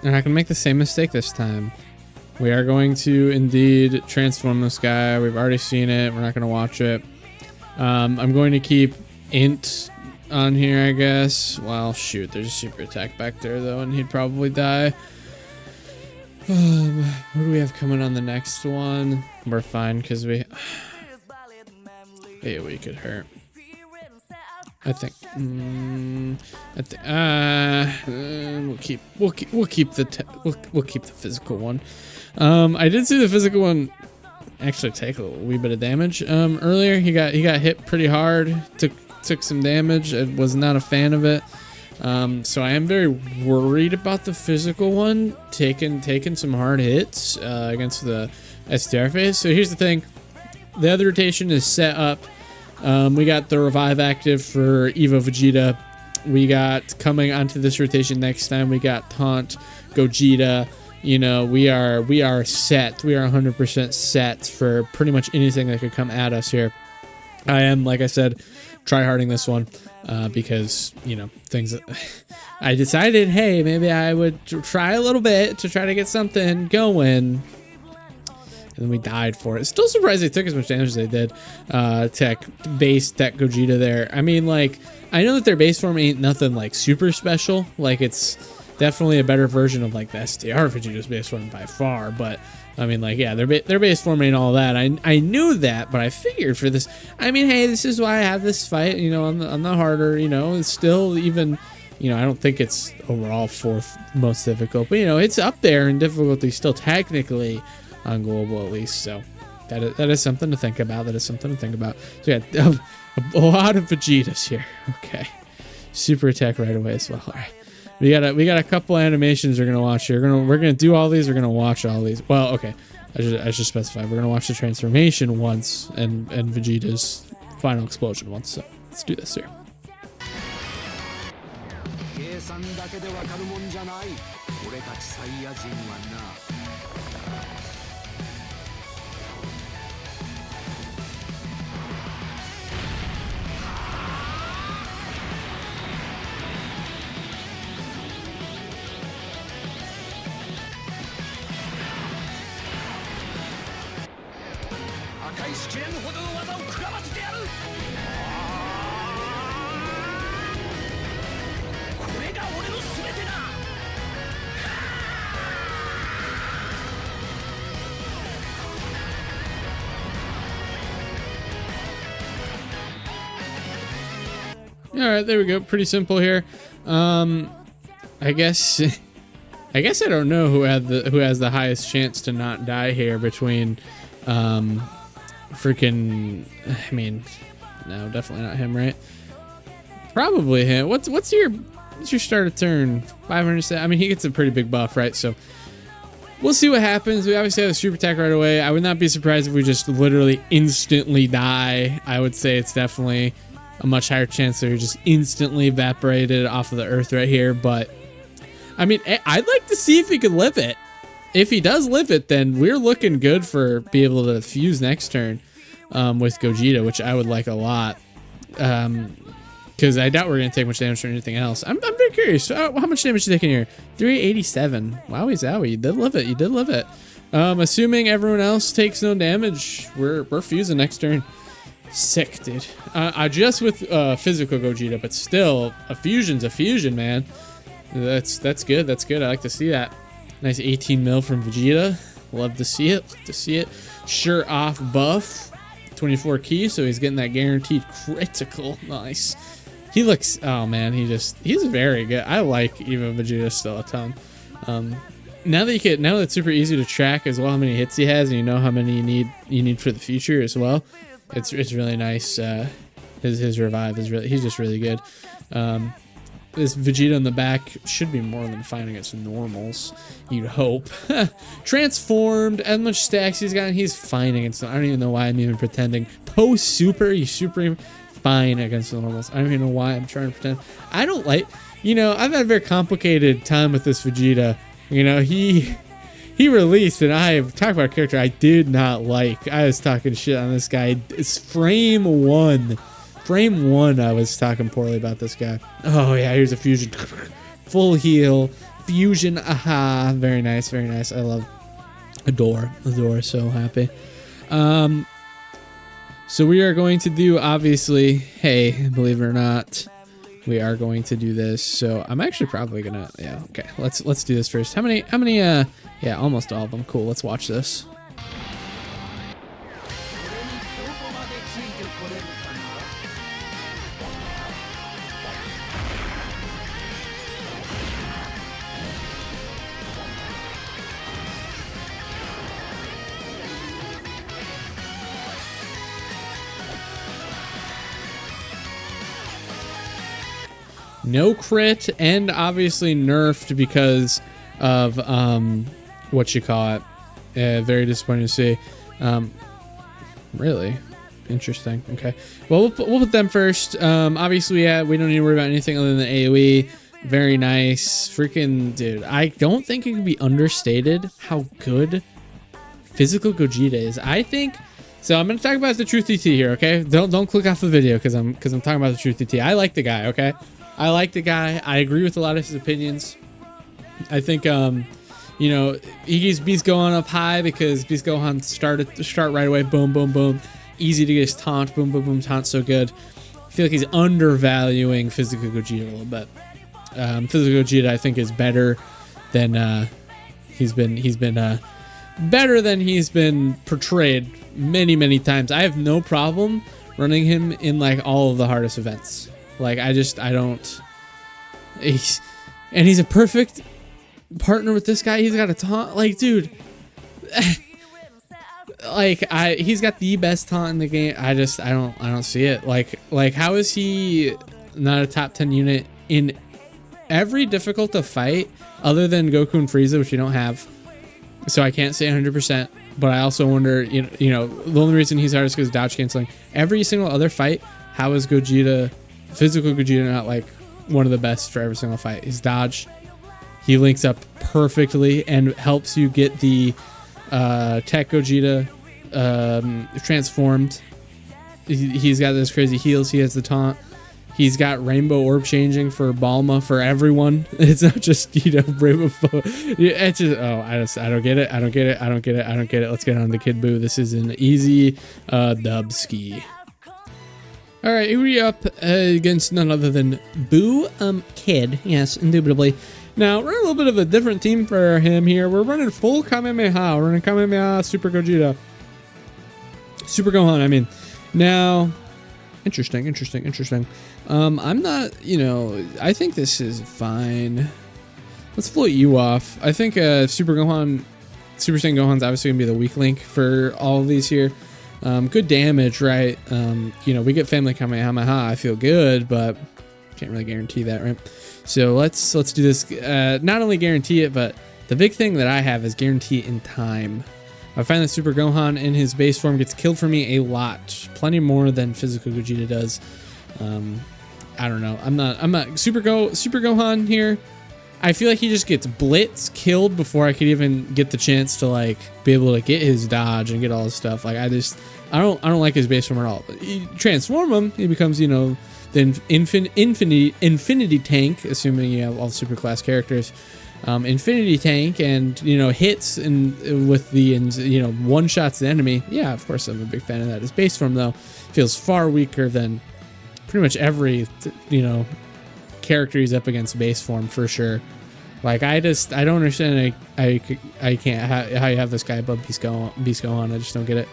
not gonna make the same mistake this time. We are going to indeed transform this guy. We've already seen it. We're not gonna watch it. I'm going to keep Int on here, I guess. Well, shoot, there's a super attack back there though, and he'd probably die. What do we have coming on the next one? We're fine because we could hurt. I think we'll keep the physical one. I did see the physical one actually take a wee bit of damage earlier. He got hit pretty hard, took some damage. I was not a fan of it. So I am very worried about the physical one taking some hard hits against the SDR phase. So here's the thing. The other rotation is set up. We got the revive active for Evo Vegeta. We got coming onto this rotation next time. We got Taunt Gogeta. You know, we are set. We are 100% set for pretty much anything that could come at us here. I am, like I said, tryharding this one because, you know, things. I decided, hey, maybe I would try a little bit to try to get something going. And then we died for it. Still surprised they took as much damage as they did. Tech Gogeta there. I mean, like, I know that their base form ain't nothing like super special. Like, it's definitely a better version of like the STR Vegeta's base form by far. But I mean, like, yeah, their base form ain't all that. I knew that, but I figured for this. I mean, hey, this is why I have this fight. You know, on the harder. You know, it's still even. You know, I don't think it's overall 4th most difficult, but you know, it's up there in difficulty still technically. On global at least, so that is something to think about. So yeah, a lot of Vegetas here. Okay, super attack right away as well. All right, we got a couple animations we're gonna watch here. We're gonna do all these. We're gonna watch all these. Well, okay, I should specify. We're gonna watch the transformation once and Vegeta's final explosion once. So let's do this here. しきれぬほどの技を食らわせてやる。これが俺の全てだ。All right, there we go. Pretty simple here. I guess I don't know who has the highest chance to not die here between freaking, I mean, no, definitely not him, right? Probably him. What's your start of turn? 500. I mean, he gets a pretty big buff, right? So we'll see what happens. We obviously have a super attack right away. I would not be surprised if we just literally instantly die. I would say it's definitely a much higher chance that you're just instantly evaporated off of the earth right here. But I mean, I'd like to see if he could live it. If he does live it, then we're looking good for being able to fuse next turn with Gogeta, which I would like a lot. Because I doubt we're going to take much damage from anything else. I'm very curious. How much damage you taking here? 387. Wowie zowie. You did live it. You did live it. Assuming everyone else takes no damage, we're fusing next turn. Sick, dude. Just with physical Gogeta, but still, a fusion's a fusion, man. That's good. That's good. I like to see that. Nice 18 mil from Vegeta. Love to see it. Love to see it. Sure off buff. 24 keys, so he's getting that guaranteed critical. Nice. He looks, oh man, he's very good. I like even Vegeta still a ton. Now that it's super easy to track as well how many hits he has, and you know how many you need for the future as well. It's really nice His revive is really, he's just really good. This Vegeta in the back should be more than fine against normals, you'd hope. Transformed, as much stacks he's got, he's fine against them. I don't even know why I'm even pretending. Post super, he's super fine against the normals. I don't even know why I'm trying to pretend. I don't like, you know, I've had a very complicated time with this Vegeta. You know, he released, and I have talked about a character I did not like. I was talking shit on this guy. It's frame one. Frame one, I was talking poorly about this guy. Oh yeah, here's a fusion. Full heal. Fusion, aha. Very nice, very nice. I love Adore. So happy. So we are going to do, obviously, hey, believe it or not, we are going to do this. So I'm actually probably gonna, yeah, okay. Let's do this first. How many, yeah, almost all of them. Cool, let's watch this. No crit, and obviously nerfed because of what you call it. Very disappointing to see. Really interesting. Okay, well we'll put them first. Obviously, yeah, we don't need to worry about anything other than AOE. Very nice, freaking dude. I don't think it can be understated how good physical Gogeta is. I think. So I'm gonna talk about the Truth DT here. Okay, don't click off the video because I'm talking about the Truth DT. I like the guy. Okay. I like the guy. I agree with a lot of his opinions. I think, you know, he's Beast Gohan up high because Beast Gohan start right away. Boom, boom, boom. Easy to get his taunt. Boom, boom, boom. Taunt so good. I feel like he's undervaluing Physical Gogeta a little bit. Physical Gogeta, I think, is better than he's been better than he's been portrayed many times. I have no problem running him in like all of the hardest events. Like, I don't, he's a perfect partner with this guy. He's got a taunt, like, dude, like, he's got the best taunt in the game. I don't see it. Like, how is he not a top 10 unit in every difficult to fight other than Goku and Frieza, which you don't have. So I can't say 100%, but I also wonder, you know, the only reason he's hardest is because dodge canceling. Every single other fight, how is Gogeta, physical Gogeta, not like one of the best for every single fight? His dodge, he links up perfectly and helps you get the tech Gogeta transformed. He's got this crazy heals. He has the taunt. He's got rainbow orb changing for Balma for everyone. It's not just, you know, rainbow. It's just, I don't get it. I don't get it. Let's get on to Kid Buu. This is an easy dub ski. All right, here we up against none other than Buu Kid. Yes, indubitably. Now, we're a little bit of a different team for him here. We're running full Kamehameha. We're running Kamehameha Super Gogeta. Super Gohan, I mean. Now, interesting. I'm not, you know, I think this is fine. Let's float you off. I think Super Saiyan Gohan's obviously going to be the weak link for all of these here. Good damage, right? You know, we get Family Kamehameha. I feel good, but can't really guarantee that, right? So let's do this. Not only guarantee it, but the big thing that I have is guarantee it in time. I find that Super Gohan in his base form gets killed for me a lot, plenty more than physical Gogeta does. I don't know. I'm not Super Gohan here. I feel like he just gets blitz killed before I could even get the chance to like be able to get his dodge and get all his stuff. Like I don't like his base form at all. But you transform him, he becomes, you know, the infinity tank, assuming you have all the super class characters. Infinity tank, and you know, hits and with the, you know, one shots the enemy. Yeah, of course I'm a big fan of that. His base form though feels far weaker than pretty much every, you know, character he's up against base form for sure. Like I don't understand. I can't how you have this guy above Beast Gohan. I just don't get it.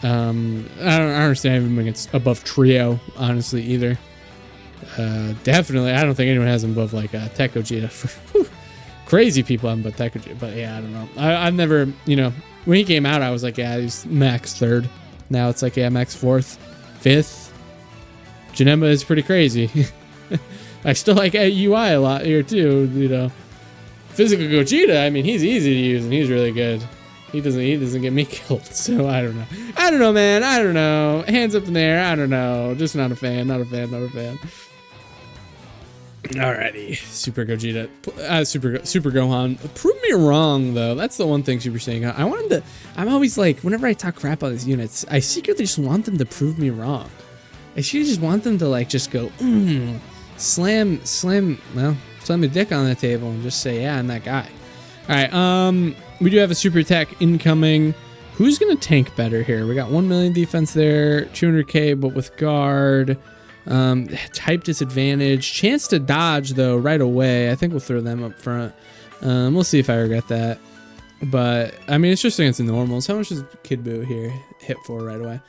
I don't understand him against above Trio, honestly, either. Definitely, I don't think anyone has him above like Tech Gogeta. Crazy people have him above Tech Gogeta, but yeah, I don't know. I've never, you know, when he came out, I was like, yeah, he's max third. Now it's like, yeah, max fourth, fifth. Janemba is pretty crazy. I still like UI a lot here too, you know. Physical Gogeta, I mean, he's easy to use and he's really good. He doesn't get me killed, so I don't know. I don't know, man. I don't know. Hands up in the air. I don't know. Just not a fan. Not a fan. Not a fan. Alrighty, Super Gogeta, Super Gohan. Prove me wrong though. That's the one thing Super Saiyan. I want him to. I'm always like, whenever I talk crap about these units, I secretly just want them to prove me wrong. I should just want them to like just go, slam the dick on the table and just say, yeah, I'm that guy. All right, we do have a super attack incoming. Who's gonna tank better here? We got 1 million defense there, 200k, but with guard. Type disadvantage, chance to dodge though right away. I think we'll throw them up front. We'll see if I regret that, but I mean it's just against the normals. How much does Kid Buu here hit for right away?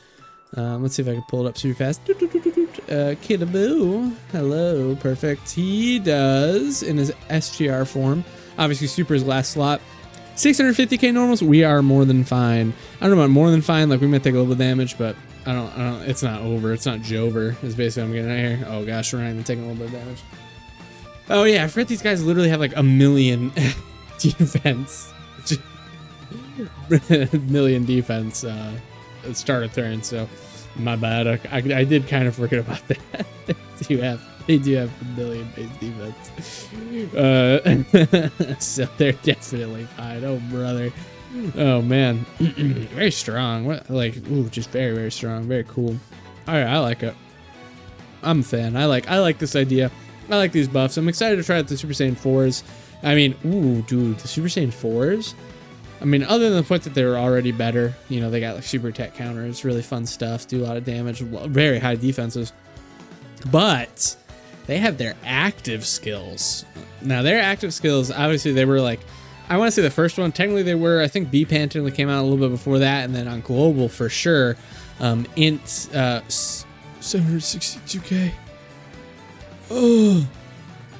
Let's see if I can pull it up super fast. Kid Buu, hello, perfect. He does in his SGR form. Obviously super is last slot. 650k normals. We are more than fine. I don't know about more than fine. Like we might take a little bit of damage, but I don't, it's not over. It's not Jover is basically what I'm getting at here. Oh gosh, Ryan, I'm taking a little bit of damage. Oh yeah, I forget these guys literally have like a million defense. Million defense start a turn, so my bad. I did kind of forget about that. They do have a million base defense. So they're definitely fine. Oh brother. Oh man, very strong. What, like, ooh, just very, very strong. Very cool. All right, I like it. I'm a fan. I like this idea. I like these buffs. I'm excited to try out the Super Saiyan 4s. I mean, ooh, dude, the Super Saiyan 4s. I mean, other than the point that they were already better, you know, they got like super attack counters, really fun stuff, do a lot of damage, very high defenses. But they have their active skills. Now, their active skills, obviously, they were like, I want to say the first one, technically they were, I think B-Pan technically came out a little bit before that, and then on Global for sure, Int 762k. Oh,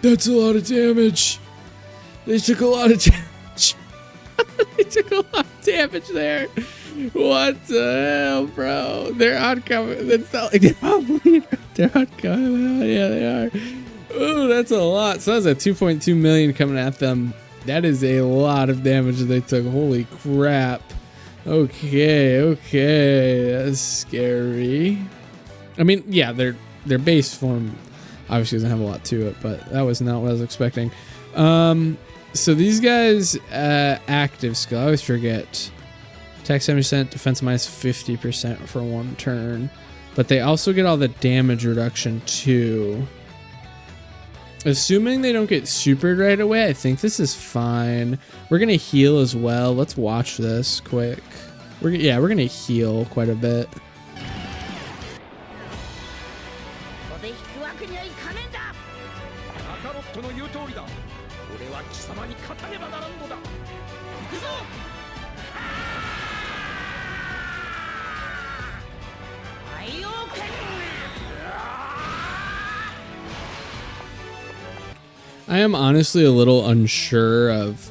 that's a lot of damage. They took a lot of damage. They took a lot of damage there. What the hell, bro? They're oncoming. It's not like they're probably, they're oncoming. Yeah, they are. Oh, that's a lot. So that's a 2.2 million coming at them. That is a lot of damage that they took. Holy crap. Okay, that's scary. I mean, yeah, their base form obviously doesn't have a lot to it, but that was not what I was expecting. So these guys, active skill, I always forget. Attack 70%, defense minus 50% for one turn. But they also get all the damage reduction too. Assuming they don't get supered right away, I think this is fine. We're gonna heal as well. Let's watch this quick. We're gonna heal quite a bit. I am honestly a little unsure of,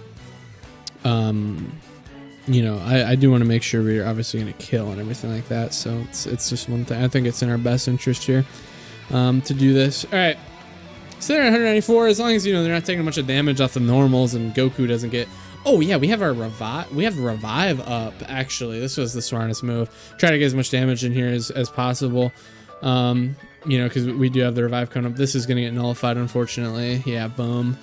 you know, I do want to make sure we're obviously going to kill and everything like that. So it's just one thing. I think it's in our best interest here to do this. All right. So they're at 194. As long as, you know, they're not taking a bunch of damage off the normals and Goku doesn't get... Oh, yeah, we have our revive. We have revive up, actually. This was the smartest move. Try to get as much damage in here as possible. You know, because we do have the revive coming up. This is going to get nullified, unfortunately. Yeah, boom.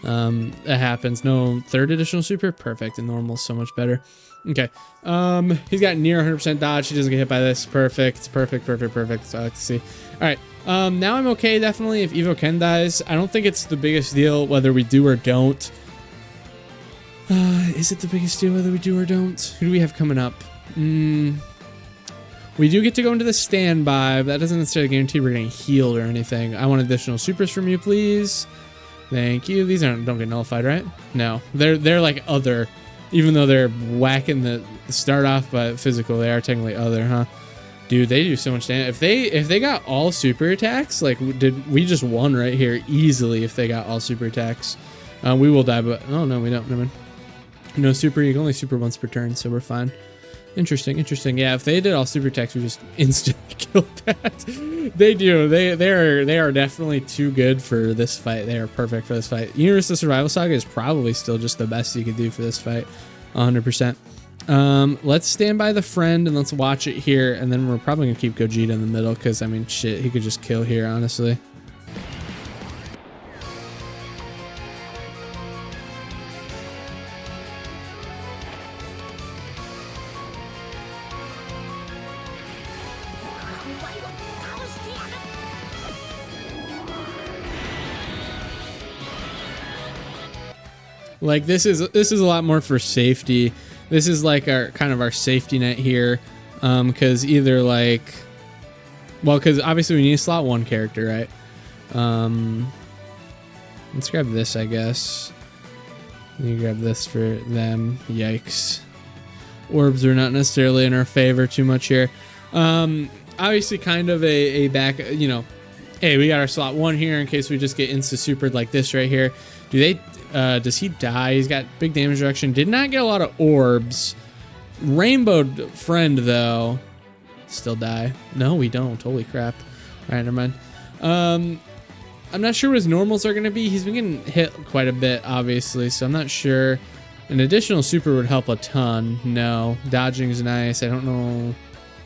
That happens. No third additional super. Perfect. And normal so much better. Okay. He's got near 100% dodge. He doesn't get hit by this. Perfect. Perfect. So I like to see. All right. Now I'm okay, definitely, if Evo Ken dies. I don't think it's the biggest deal whether we do or don't. Is it the biggest deal whether we do or don't? Who do we have coming up? We do get to go into the standby, but that doesn't necessarily guarantee we're getting healed or anything. I want additional supers from you, please. Thank you. These don't get nullified, right? No, they're like other, even though they're whacking the start off, but physical, they are technically other, huh? Dude, they do so much damage. If they got all super attacks, like we just won right here easily. If they got all super attacks, we will die. But oh no, we don't. Never mind. No super. You can only super once per turn, so we're fine. Interesting, interesting. Yeah, if they did all super attacks, we just instantly killed that. They do. They are definitely too good for this fight. They are perfect for this fight. Universal Survival Saga is probably still just the best you could do for this fight, 100%. Let's stand by the friend and let's watch it here, and then we're probably gonna keep Gogeta in the middle because I mean, shit, he could just kill here, honestly. Like this is a lot more for safety. This is like our kind of our safety net here, because either like, well, because obviously we need to slot one character, right? Let's grab this, I guess. You grab this for them. Yikes. Orbs are not necessarily in our favor too much here. Obviously kind of a back, you know, hey, we got our slot one here in case we just get insta supered like this right here. Do they, does he die? He's got big damage reduction. Did not get a lot of orbs. Rainbow friend though, still die. No, we don't. Holy crap. All right, never mind. I'm not sure what his normals are going to be. He's been getting hit quite a bit, obviously, so I'm not sure. An additional super would help a ton. No. Dodging is nice. I don't know.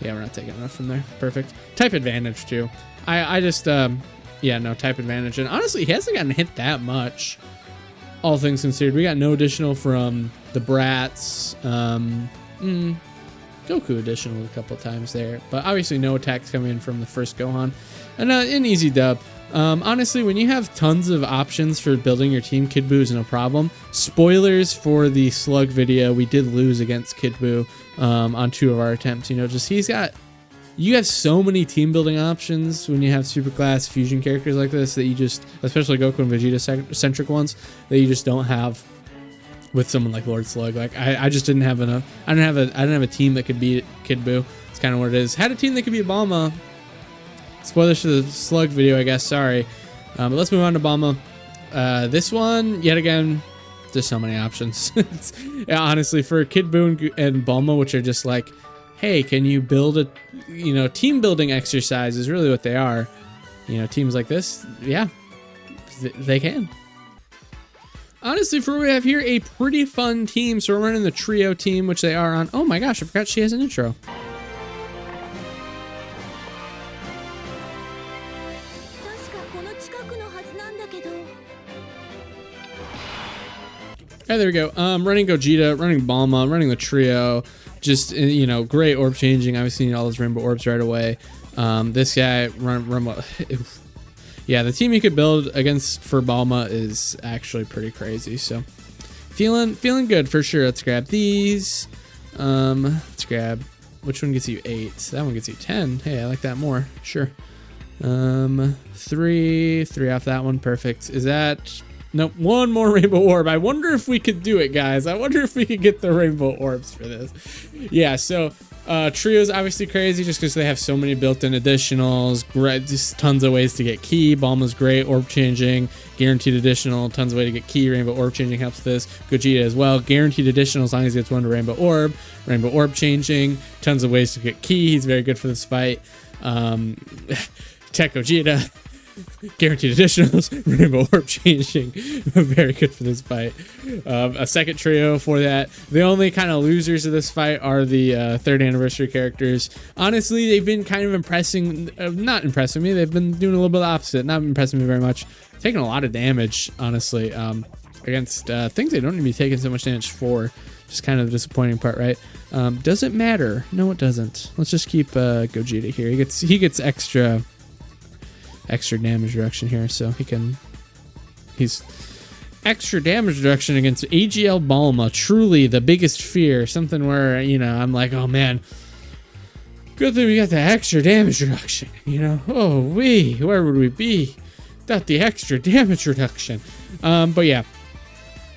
Yeah, we're not taking enough from there. Perfect. Type advantage, too. I just, yeah, no, type advantage. And honestly, he hasn't gotten hit that much, all things considered. We got no additional from the Brats. Goku additional a couple times there. But obviously no attacks coming in from the first Gohan. And an easy dub. Honestly, when you have tons of options for building your team, Kid Buu is no problem. Spoilers for the Slug video, we did lose against Kid Buu on 2 of our attempts. You know, just you have so many team building options when you have superclass fusion characters like this that you just, especially Goku and Vegeta centric ones, that you just don't have with someone like Lord Slug. Like I just didn't have enough. I didn't have a team that could beat Kid Buu. It's kind of what it is. Had a team that could beat Bulma. Spoilers for the Slug video, I guess. Sorry. But let's move on to Bulma. This one, yet again, there's so many options. Yeah, honestly, for Kid Buu and Bulma, which are just like, hey, can you build a, you know, team building exercise is really what they are. You know, teams like this, yeah, they can. Honestly, for what we have here, a pretty fun team. So we're running the trio team, which they are on. Oh my gosh, I forgot she has an intro. Hey, there we go. Running Gogeta, running Bulma, running the trio. Just, you know, great orb changing. Obviously, you need all those rainbow orbs right away. This guy, yeah, the team you could build against for Bulma is actually pretty crazy. So, feeling good for sure. Let's grab these. Let's grab, which one gets you 8? That one gets you 10. Hey, I like that more. Sure. 3 off that one. Perfect. Is that... Nope, one more rainbow orb. I wonder if we could do it, guys. I wonder if we could get the rainbow orbs for this. Yeah, so trio's obviously crazy just because they have so many built-in additionals. Great, just tons of ways to get key. Bulma's great, orb changing, guaranteed additional, tons of ways to get key. Rainbow orb changing helps this. Gogeta as well, guaranteed additional as long as he gets one to rainbow orb. Rainbow orb changing, tons of ways to get key. He's very good for this fight. Tech Gogeta. Guaranteed additionals, rainbow orb changing, very good for this fight. A second trio for that. The only kind of losers of this fight are the 3rd anniversary characters. Honestly, they've been kind of not impressing me. They've been doing a little bit of the opposite, not impressing me very much. Taking a lot of damage, honestly, against things they don't need to be taking so much damage for. Just kind of the disappointing part, right? Does it matter? No, it doesn't. Let's just keep Gogeta here. He gets extra damage reduction here, so he's extra damage reduction against AGL Bulma, truly the biggest fear. Something where, you know, I'm like, oh man, good thing we got the extra damage reduction, you know. Oh where would we be without the extra damage reduction? But yeah,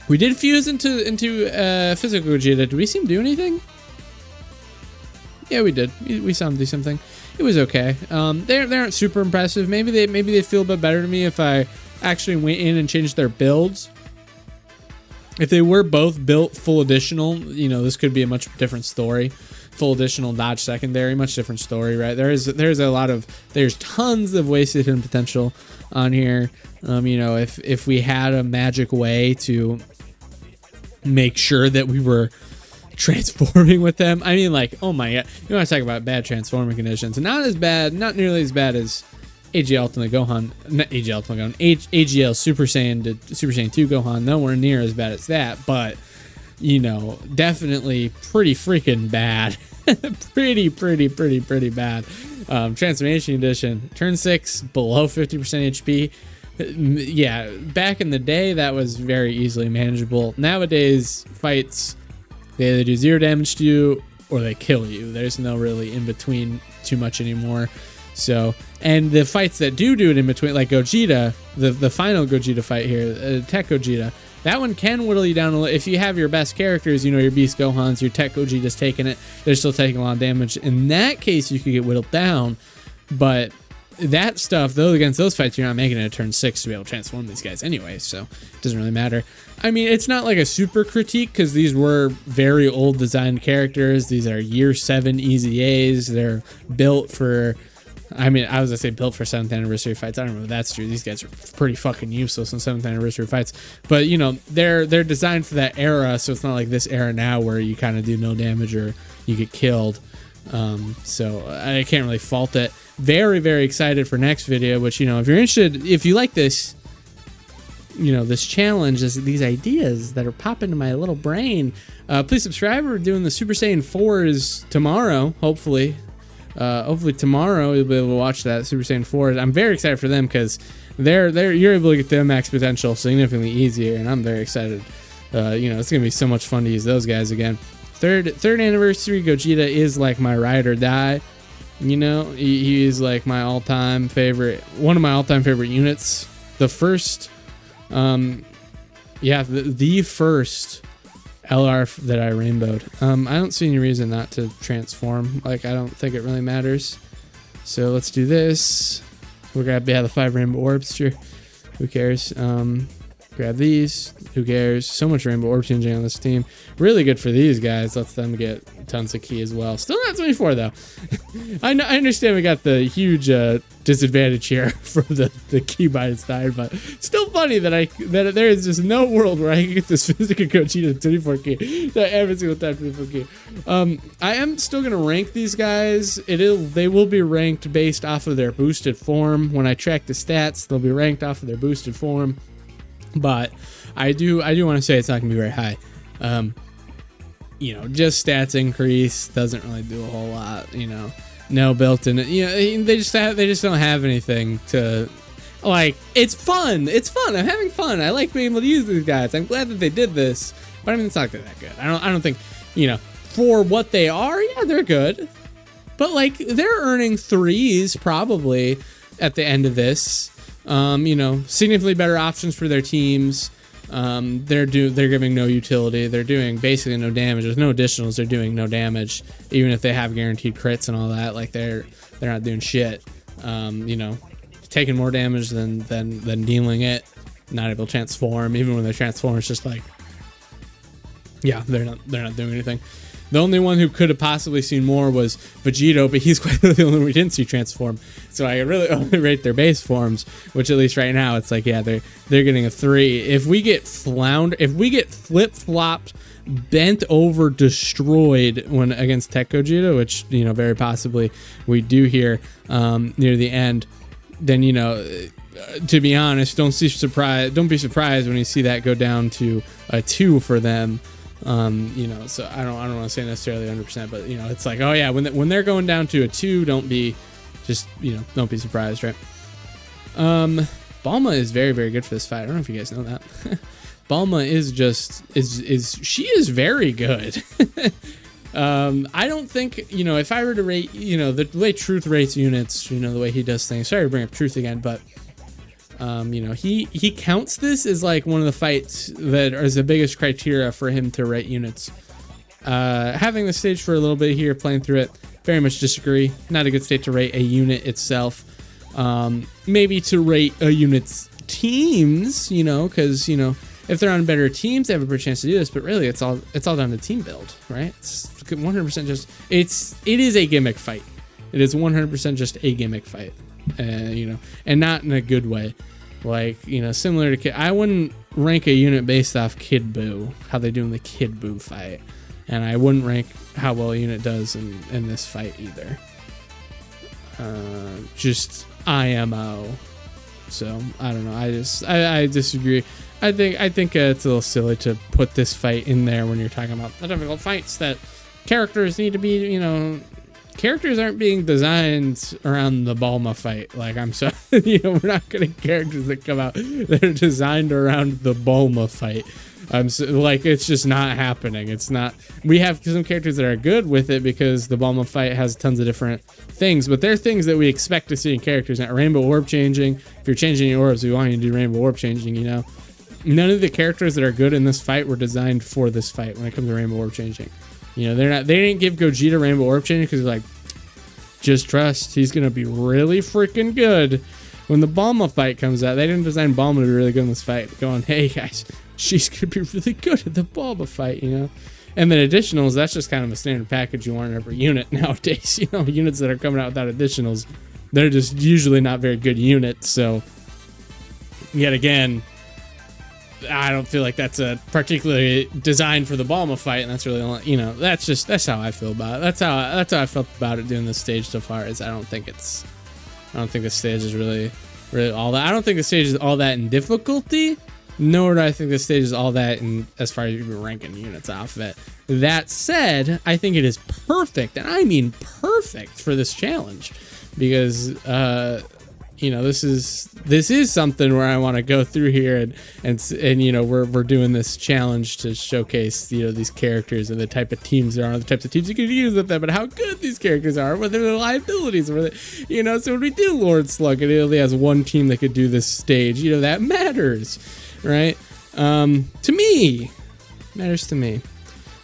we did fuse into physical Gogeta. Did we see him do anything? Yeah, we did. We saw him do something. It was okay. They aren't super impressive. Maybe they feel a bit better to me if I actually went in and changed their builds. If they were both built full additional, you know, this could be a much different story. full additional dodge secondary, much different story, right? There's tons of wasted hidden potential on here. You know, if we had a magic way to make sure that we were transforming with them, I mean, like, oh my god, you want to talk about bad transforming conditions? Not as bad, not nearly as bad as AGL Ultimate Gohan, not AGL Ultimate Gohan, AGL Super Saiyan to Super Saiyan 2 Gohan, nowhere near as bad as that, but, you know, definitely pretty freaking bad. pretty bad. Transformation Edition, turn 6, below 50% HP. Yeah, back in the day, that was very easily manageable. Nowadays, fights, they either do 0 damage to you or they kill you. There's no really in between too much anymore. So, and the fights that do it in between, like Gogeta, the final Gogeta fight here, Tech Gogeta, that one can whittle you down a little. If you have your best characters, you know, your Beast Gohans, your Tech Gogeta's taking it, they're still taking a lot of damage. In that case, you could get whittled down, but that stuff, though, against those fights, you're not making it a turn 6 to be able to transform these guys anyway, so it doesn't really matter. I mean, it's not like a super critique, because these were very old designed characters. These are year 7 Easy A's. They're built for, I mean, I was gonna say built for 7th anniversary fights. I don't know if that's true. These guys are pretty fucking useless on 7th anniversary fights. But, you know, they're designed for that era, so it's not like this era now where you kind of do no damage or you get killed. So I can't really fault it. Very excited for next video, which, you know, if you're interested, if you like this, you know, this challenge, these ideas that are popping into my little brain, please subscribe. We're doing the Super Saiyan 4s tomorrow, hopefully. Hopefully tomorrow you'll be able to watch that Super Saiyan 4. I'm very excited for them because you're able to get their max potential significantly easier, and I'm very excited. You know, it's gonna be so much fun to use those guys again. Third anniversary Gogeta is like my ride or die. You know, he is like my all-time favorite, one of my all-time favorite units. The first, yeah, the first LR that I rainbowed. I don't see any reason not to transform. Like, I don't think it really matters. So let's do this. We're gonna have the 5 rainbow orbs. Sure, who cares? Grab these. Who cares? So much rainbow orb changing on this team. Really good for these guys. Lets them get tons of ki as well. Still not 24 though. I understand we got the huge disadvantage here from the keybinds died, but still funny that there is just no world where I can get this physical Gogeta 24 ki. Every single time 24 ki. I am still gonna rank these guys. They will be ranked based off of their boosted form. When I track the stats, they'll be ranked off of their boosted form. But I do want to say it's not gonna be very high. You know, just stats increase doesn't really do a whole lot. You know, no built-in. You know, they just don't have anything to, like. It's fun. It's fun. I'm having fun. I like being able to use these guys. I'm glad that they did this. But I mean, it's not that good. I don't think, you know, for what they are. Yeah, they're good. But like, they're earning 3s probably at the end of this. You know, significantly better options for their teams. They're giving no utility. They're doing basically no damage. There's no additionals. They're doing no damage, even if they have guaranteed crits and all that. Like, they're not doing shit. You know, taking more damage than dealing it. Not able to transform. Even when they transform, it's just like, yeah, they're not doing anything. The only one who could have possibly seen more was Vegito, but he's quite the only one we didn't see transform. So I really only rate their base forms, which at least right now it's like, yeah, they're getting a 3. If we get flip-flopped, bent over, destroyed when against Tech Gogeta, which, you know, very possibly we do here near the end, then, you know, to be honest, don't be surprised when you see that go down to a 2 for them. You know, so I don't want to say necessarily 100%, but, you know, it's like, oh yeah, when they're going down to a 2, don't be surprised, right? Balma is very good for this fight. I don't know if you guys know that. Balma is she is very good. I don't think, you know, if I were to rate, you know, the way Truth rates units, you know, the way he does things. Sorry to bring up Truth again, but you know, he counts this as like one of the fights that is the biggest criteria for him to rate units. Having the stage for a little bit here, playing through it, very much disagree. Not a good state to rate a unit itself. Maybe to rate a unit's teams, you know, because, you know, if they're on better teams, they have a better chance to do this. But really, it's all down to team build, right? It's 100% just it is a gimmick fight. It is 100% just a gimmick fight, you know, and not in a good way. Like, you know, similar to Kid, I wouldn't rank a unit based off Kid Buu, how they do in the Kid Buu fight, and I wouldn't rank how well a unit does in this fight either. Just IMO. So I don't know. I disagree. I think it's a little silly to put this fight in there when you're talking about the difficult fights that characters need to be, you know. Characters aren't being designed around the Bulma fight. Like, I'm sorry, you know, we're not getting characters that come out that are designed around the Bulma fight. Like, it's just not happening. It's not. We have some characters that are good with it because the Bulma fight has tons of different things, but they're things that we expect to see in characters. Now, rainbow orb changing. If you're changing your orbs, we want you to do rainbow orb changing. You know, none of the characters that are good in this fight were designed for this fight when it comes to rainbow orb changing. You know, they didn't give Gogeta rainbow orb changing because like, just trust he's gonna be really freaking good when the Bulma fight comes out. They didn't design Bulma to be really good in this fight. Going, hey guys, she's gonna be really good at the Bulma fight, you know. And then additionals, that's just kind of a standard package you want in every unit nowadays. You know, units that are coming out without additionals, they're just usually not very good units. So, yet again, I don't feel like that's a particularly designed for the Bulma fight, and that's really, you know, that's how I feel about it. That's how I felt about it doing this stage so far. Is I don't think the stage is really all that. I don't think the stage is all that in difficulty, nor do I think the stage is all that in as far as you're ranking units off of it. That said, I think it is perfect, and I mean perfect for this challenge, because you know, this is something where I want to go through here and you know, we're doing this challenge to showcase, you know, these characters and the type of teams there are, the types of teams you can use with them, and how good these characters are, whether they're liabilities, whether, you know. So when we do Lord Slug, it only has one team that could do this stage. You know, that matters, right? To me, matters to me.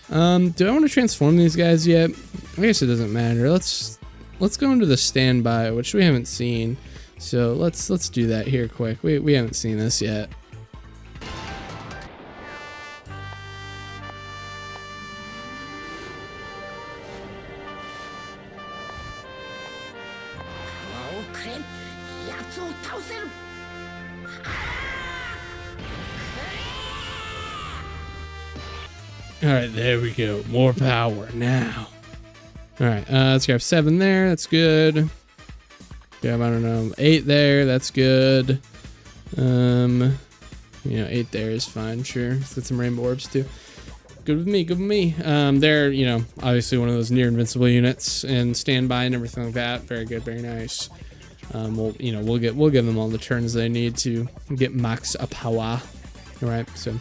Do I want to transform these guys yet? I guess it doesn't matter. Let's go into the standby, which we haven't seen. So let's do that here quick. We haven't seen this yet. All right, there we go. More power now. All right, let's grab 7 there. That's good. Yeah, I don't know, 8 there, that's good. You know, 8 there is fine, sure. Let's get some rainbow orbs too. Good with me, good with me. They're, you know, obviously one of those near invincible units and standby and everything like that. Very good, very nice. We'll give them all the turns they need to get max power. All right, so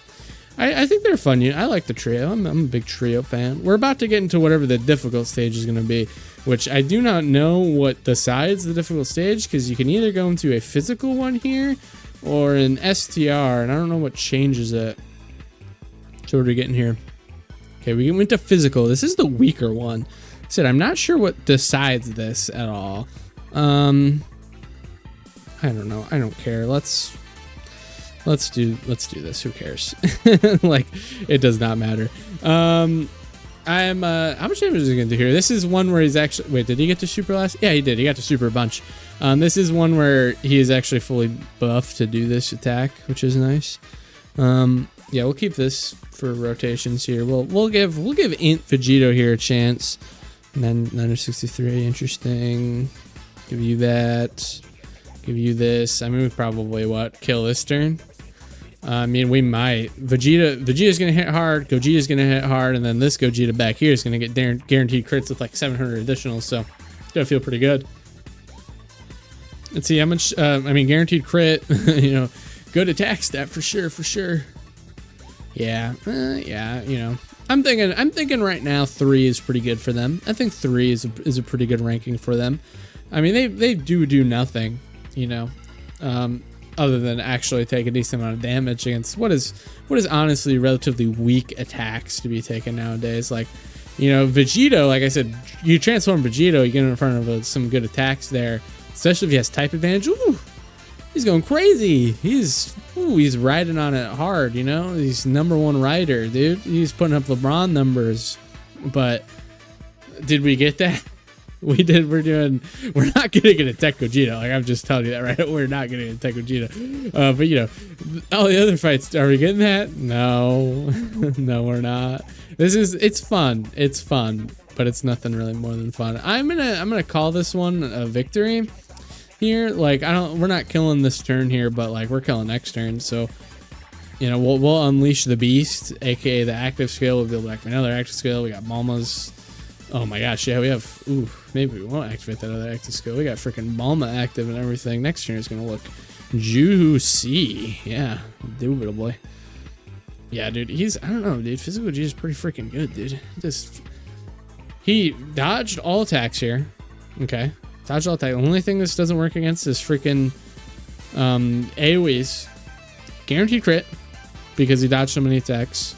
I think they're fun. I like the trio. I'm a big trio fan. We're about to get into whatever the difficult stage is going to be, which I do not know what decides the difficult stage, because you can either go into a physical one here or an STR, and I don't know what changes it. So what are we getting here? Okay, we went to physical. This is the weaker one. I said I'm not sure what decides this at all. I don't know. I don't care. Let's do this. Who cares? Like, it does not matter. How much damage is he gonna do here? This is one where he's actually, wait, did he get to super last? Yeah, he did. He got to super a bunch. This is one where he is actually fully buffed to do this attack, which is nice. Yeah, we'll keep this for rotations here. We'll give Int Vegito here a chance. 963, interesting. Give you that. Give you this. I mean, we probably kill this turn. I mean, we might. Vegeta's gonna hit hard. Gogeta's gonna hit hard, and then this Gogeta back here is gonna get guaranteed crits with like 700 additionals. So it's gonna feel pretty good. Let's see how much. I mean, guaranteed crit. You know, good attack stat for sure. Yeah, yeah. You know, I'm thinking right now 3 is pretty good for them. I think 3 is a pretty good ranking for them. I mean, they do nothing. You know, other than actually take a decent amount of damage against what is honestly relatively weak attacks to be taken nowadays. Like, you know, Vegito, like I said, you transform Vegito, you get in front of some good attacks there, especially if he has type advantage. Ooh, He's going crazy. He's riding on it hard, you know? He's #1 rider, dude. He's putting up LeBron numbers. But did we get that? We did. We're not getting it at Tech Gogeta. Like, I'm just telling you that, right? We're not getting it at Tech Gogeta. But, you know, all the other fights, are we getting that? No. No, we're not. It's fun. It's fun, but it's nothing really more than fun. I'm gonna call this one a victory here. Like, we're not killing this turn here, but like we're killing next turn. So, you know, we'll unleash the beast, aka the active skill. We'll build back another active skill. We got Bulma's. Oh my gosh, yeah, we have. Ooh, maybe we won't activate that other active skill. We got freaking Bulma active and everything. Next turn is gonna look juicy. Yeah, indubitably. Yeah, dude, I don't know, dude. Physical G is pretty freaking good, dude. He dodged all attacks here. Okay, dodged all attacks. The only thing this doesn't work against is freaking AoEs. Guaranteed crit because he dodged so many attacks.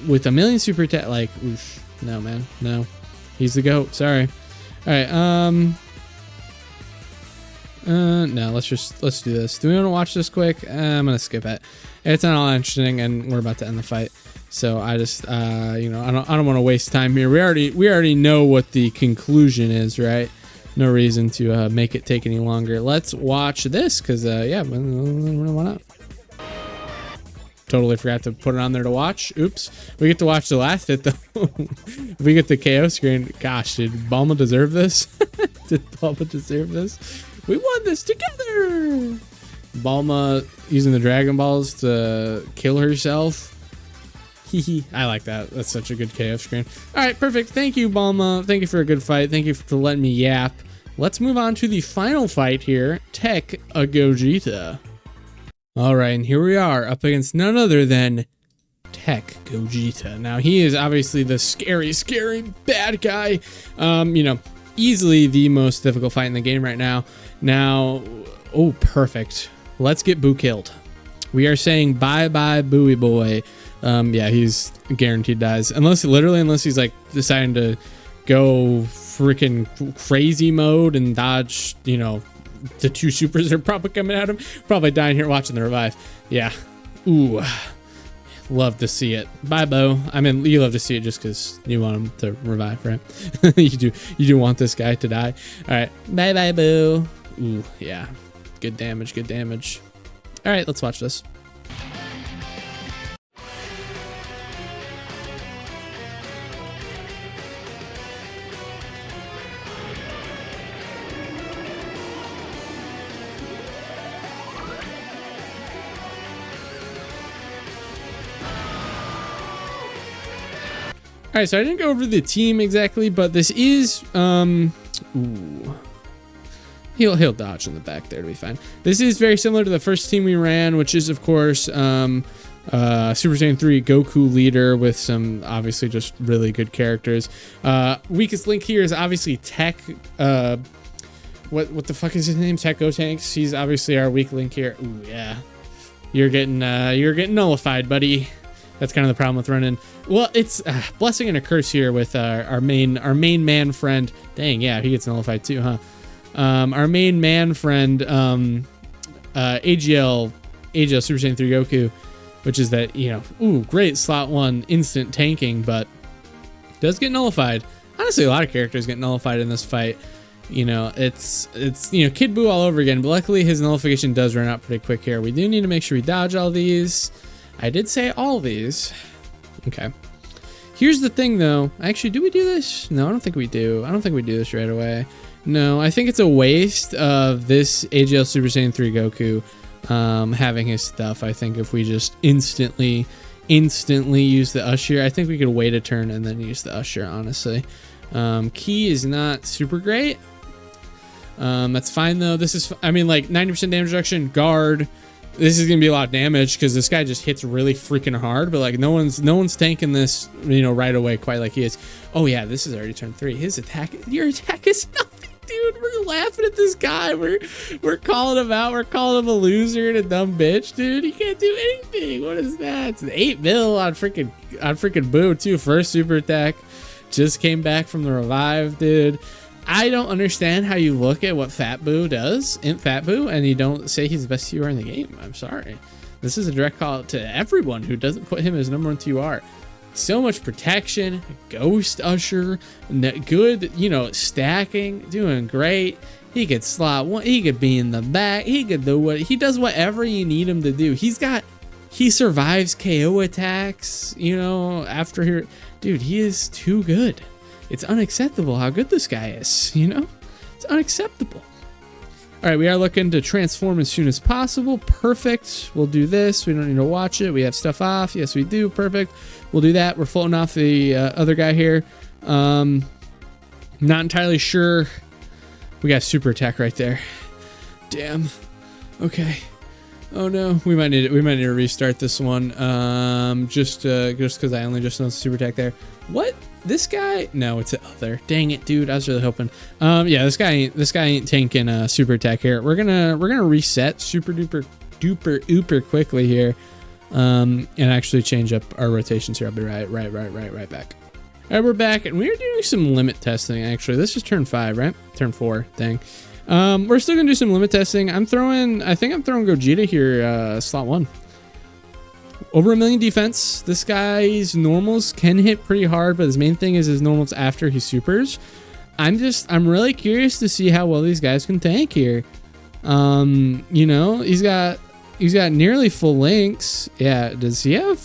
With a million super attack, like, oof. No, man, no. He's the GOAT. Sorry. All right. No, let's do this. Do we want to watch this quick? I'm gonna skip it. It's not all interesting, and we're about to end the fight. So I just, you know, I don't want to waste time here. We already know what the conclusion is, right? No reason to make it take any longer. Let's watch this, cause yeah, why not? Totally forgot to put it on there to watch. Oops. We get to watch the last hit though. We get the KO screen. Gosh, did Bulma deserve this? Did Bulma deserve this? We won this together. Bulma using the Dragon Balls to kill herself. I like that. That's such a good KO screen. All right, perfect. Thank you, Bulma. Thank you for a good fight. Thank you for letting me yap. Let's move on to the final fight here. Tech Gogeta. All right, and here we are up against none other than Tech Gogeta. Now, he is obviously the scary, scary bad guy. You know, easily the most difficult fight in the game right now. Now, oh, perfect. Let's get Boo killed. We are saying bye-bye, Booey boy. Yeah, he's guaranteed dies. Unless he's like deciding to go freaking crazy mode and dodge, you know, the 2 supers are probably coming at him. Probably dying here watching the revive. Yeah. Ooh. Love to see it. Bye, Bo. I mean, you love to see it just because you want him to revive, right? You do want this guy to die. All right. Bye, bye, Boo. Ooh, yeah. Good damage, good damage. All right, let's watch this. All right, so I didn't go over the team exactly, but this is ooh. He'll dodge in the back there to be fine. This is very similar to the first team we ran, which is of course Super Saiyan 3 Goku leader with some obviously just really good characters. Weakest link here is obviously Tech. What the fuck is his name? Tech Gotenks. He's obviously our weak link here. Ooh, yeah. You're getting nullified, buddy. That's kind of the problem with running. Well, it's blessing and a curse here with our main man friend. Dang, yeah, he gets nullified too, huh? Our main man friend, AGL Super Saiyan 3 Goku, which is that, you know, ooh, great slot 1 instant tanking, but does get nullified. Honestly, a lot of characters get nullified in this fight. You know, it's you know, Kid Buu all over again, but luckily his nullification does run out pretty quick here. We do need to make sure we dodge all these. I did say all these. Okay. Here's the thing, though. Actually, do we do this? No, I don't think we do. I don't think we do this right away. No, I think it's a waste of this AGL Super Saiyan 3 Goku having his stuff. I think if we just instantly use the Usher, I think we could wait a turn and then use the Usher, honestly. Key is not super great. That's fine, though. This is, I mean, like 90% damage reduction, guard. This is gonna be a lot of damage because this guy just hits really freaking hard, but like no one's tanking this, you know, right away quite like he is. Oh yeah, this is already turn 3. His attack, your attack is nothing, dude. We're laughing at this guy. We're calling him out. We're calling him a loser and a dumb bitch, dude. He can't do anything. What is that? It's an 8 mil on freaking Boo too. First super attack, just came back from the revive, dude. I don't understand how you look at what Fat Boo does, Imp Fat Boo, and you don't say he's the best TUR in the game. I'm sorry. This is a direct call out to everyone who doesn't put him as #1 TUR. So much protection, Ghost Usher, good, you know, stacking, doing great. He could slot one, he could be in the back, he could do what, he does whatever you need him to do. He survives KO attacks, you know, after here. Dude, he is too good. It's unacceptable how good this guy is, you know? It's unacceptable. All right, we are looking to transform as soon as possible. Perfect. We'll do this. We don't need to watch it. We have stuff off. Yes, we do. Perfect. We'll do that. We're floating off the other guy here. Not entirely sure. We got super attack right there. Damn. Okay. Oh no. We might need to restart this one. Just because I only just know the super attack there. What? This guy? No, it's the other. Dang it, dude. I was really hoping. Yeah, this guy ain't tanking super attack here. We're gonna reset super duper quickly here. And actually change up our rotations here. I'll be right back. All right, we're back, and we're doing some limit testing. Actually, this is turn 5, right? Turn 4 thing. We're still gonna do some limit testing. I think I'm throwing Gogeta here, slot 1. Over 1 million defense. This guy's normals can hit pretty hard, but his main thing is his normals after he supers. I'm really curious to see how well these guys can tank here. You know, he's got nearly full links. Yeah, does he have?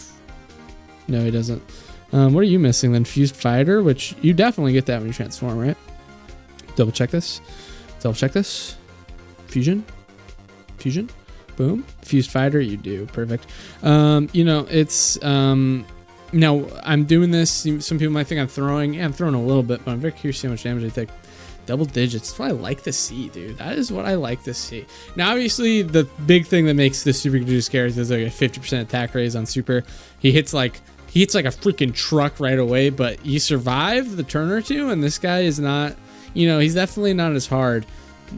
No, he doesn't. What are you missing then? Fused Fighter, which you definitely get that when you transform, right? Double check this. Fusion. Boom. Fused Fighter, you do. Perfect. You know, it's now I'm doing this. Some people might think I'm throwing. Yeah, I'm throwing a little bit, but I'm very curious to see how much damage they take. Double digits. That's what I like to see, dude. That is what I like to see. Now, obviously, the big thing that makes this super Gogeta scary is like a 50% attack raise on super. He hits like a freaking truck right away, but you survive the turn or two, and this guy is not, you know, he's definitely not as hard.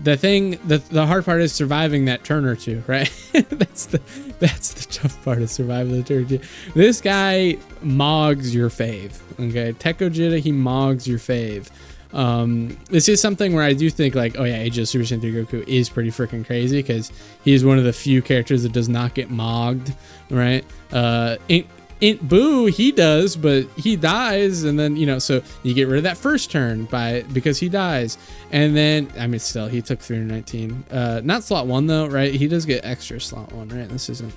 The hard part is surviving that turn or two, right? that's the tough part of surviving the turn or two. This guy mogs your fave. Okay, Tech Gogeta, he mogs your fave. This is something where I do think like, oh yeah, Age of Super Saiyan 3 Goku is pretty freaking crazy because he's one of the few characters that does not get mogged, right? Int Boo, he does, but he dies, and then, you know, so you get rid of that first turn because he dies, and then, I mean, still, he took 319. Not slot 1 though, right? He does get extra slot 1, right? This is an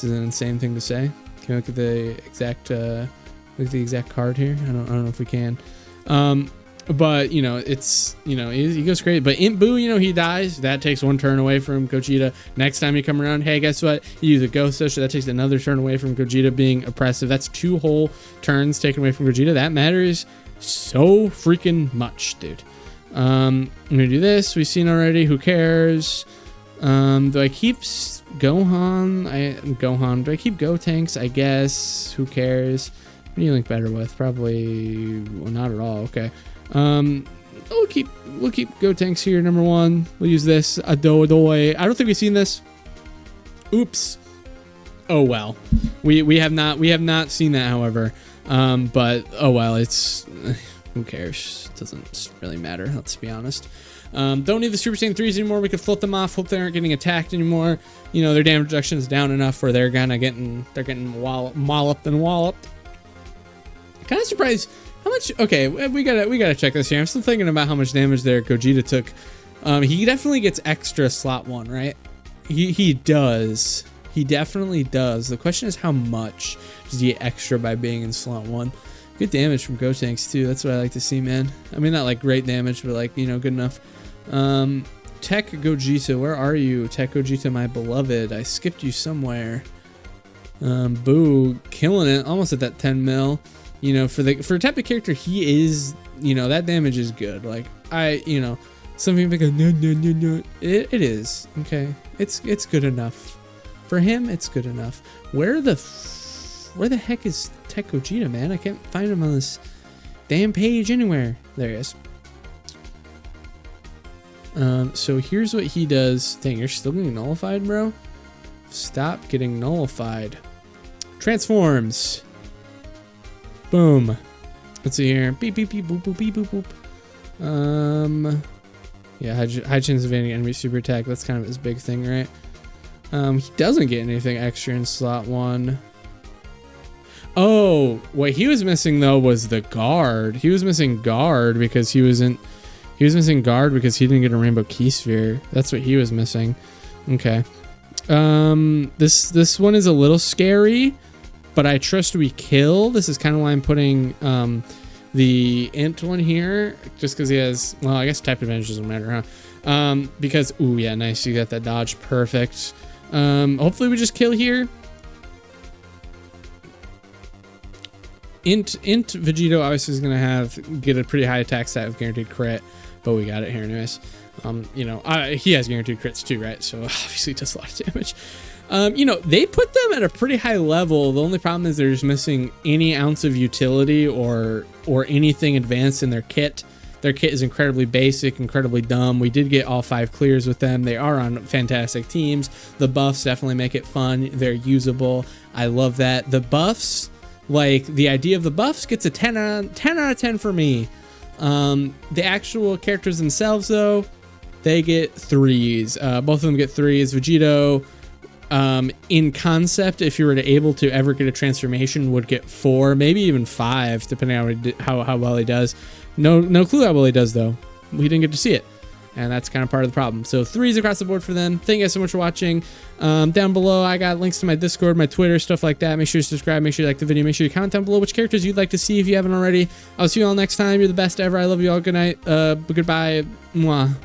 insane thing to say. Can we look at the exact card here? I don't know if we can. But, you know, it's, you know, he goes crazy. But Imp Boo, you know, he dies. That takes 1 turn away from Gogeta. Next time you come around, hey, guess what? You use a Ghost Usher. That takes another turn away from Gogeta being oppressive. That's 2 whole turns taken away from Gogeta. That matters so freaking much, dude. I'm going to do this. We've seen already. Who cares? Do I keep Gohan? Do I keep Gotenks? I guess. Who cares? What do you link better with? Probably well, not at all. Okay. We'll keep Gotenks here, number 1. We'll use this Adoy. I don't think we've seen this. Oops. Oh well. We have not seen that, however. But oh well, it's who cares? It doesn't really matter, let's be honest. Don't need the Super Saiyan 3s anymore. We could float them off. Hope they aren't getting attacked anymore. You know, their damage reduction is down enough where they're getting walloped. Kind of surprised how much. Okay, we gotta check this here. I'm still thinking about how much damage there Gogeta took. He definitely gets extra slot 1, right? He does. He definitely does. The question is how much does he get extra by being in slot 1? Good damage from Gotenks too. That's what I like to see, man. I mean, not like great damage, but like, you know, good enough. Tech Gogeta, where are you? Tech Gogeta, my beloved. I skipped you somewhere. Boo, killing it. Almost at that 10 mil. You know, for a type of character, he is, you know, that damage is good. Like, you know, some people go, no. It is. Okay. It's good enough. For him, it's good enough. Where the heck is Tech Gogeta, man? I can't find him on this damn page anywhere. There he is. So here's what he does. Dang, you're still getting nullified, bro? Stop getting nullified. Transforms. Boom. Let's see here. Beep, beep, beep, boop, boop, beep, boop, boop. Yeah, high chance of evading enemy super attack. That's kind of his big thing, right? He doesn't get anything extra in slot 1. Oh, what he was missing though was the guard. He was missing guard because he missing guard because he didn't get a rainbow key sphere. That's what he was missing. Okay. This one is a little scary, but I trust we kill. This is kind of why I'm putting the int one here, just because he has, well, I guess type advantage doesn't matter, huh? Because, ooh, yeah, nice. You got that dodge. Perfect. Hopefully we just kill here. Int Vegito obviously is going to get a pretty high attack stat with guaranteed crit, but we got it here anyways. You know, he has guaranteed crits too, right? So obviously it does a lot of damage. You know, they put them at a pretty high level. The only problem is they're just missing any ounce of utility or anything advanced in their kit. Their kit is incredibly basic, incredibly dumb. We did get all 5 clears with them. They are on fantastic teams. The buffs definitely make it fun. They're usable. I love that. The buffs, like the idea of the buffs, gets a 10 out of 10 for me. The actual characters themselves, though, they get 3s. Both of them get 3s. Vegito, in concept, if you were to able to ever get a transformation, would get 4, maybe even 5, depending on how well he does. No clue how well he does, though. We didn't get to see it, and that's kind of part of the problem. So 3s across the board for them. Thank you guys so much for watching. Down below, I got links to my Discord, my Twitter, stuff like that. Make sure you subscribe. Make sure you like the video. Make sure you comment down below which characters you'd like to see if you haven't already. I'll see you all next time. You're the best ever. I love you all. Good night. Goodbye. Mwah.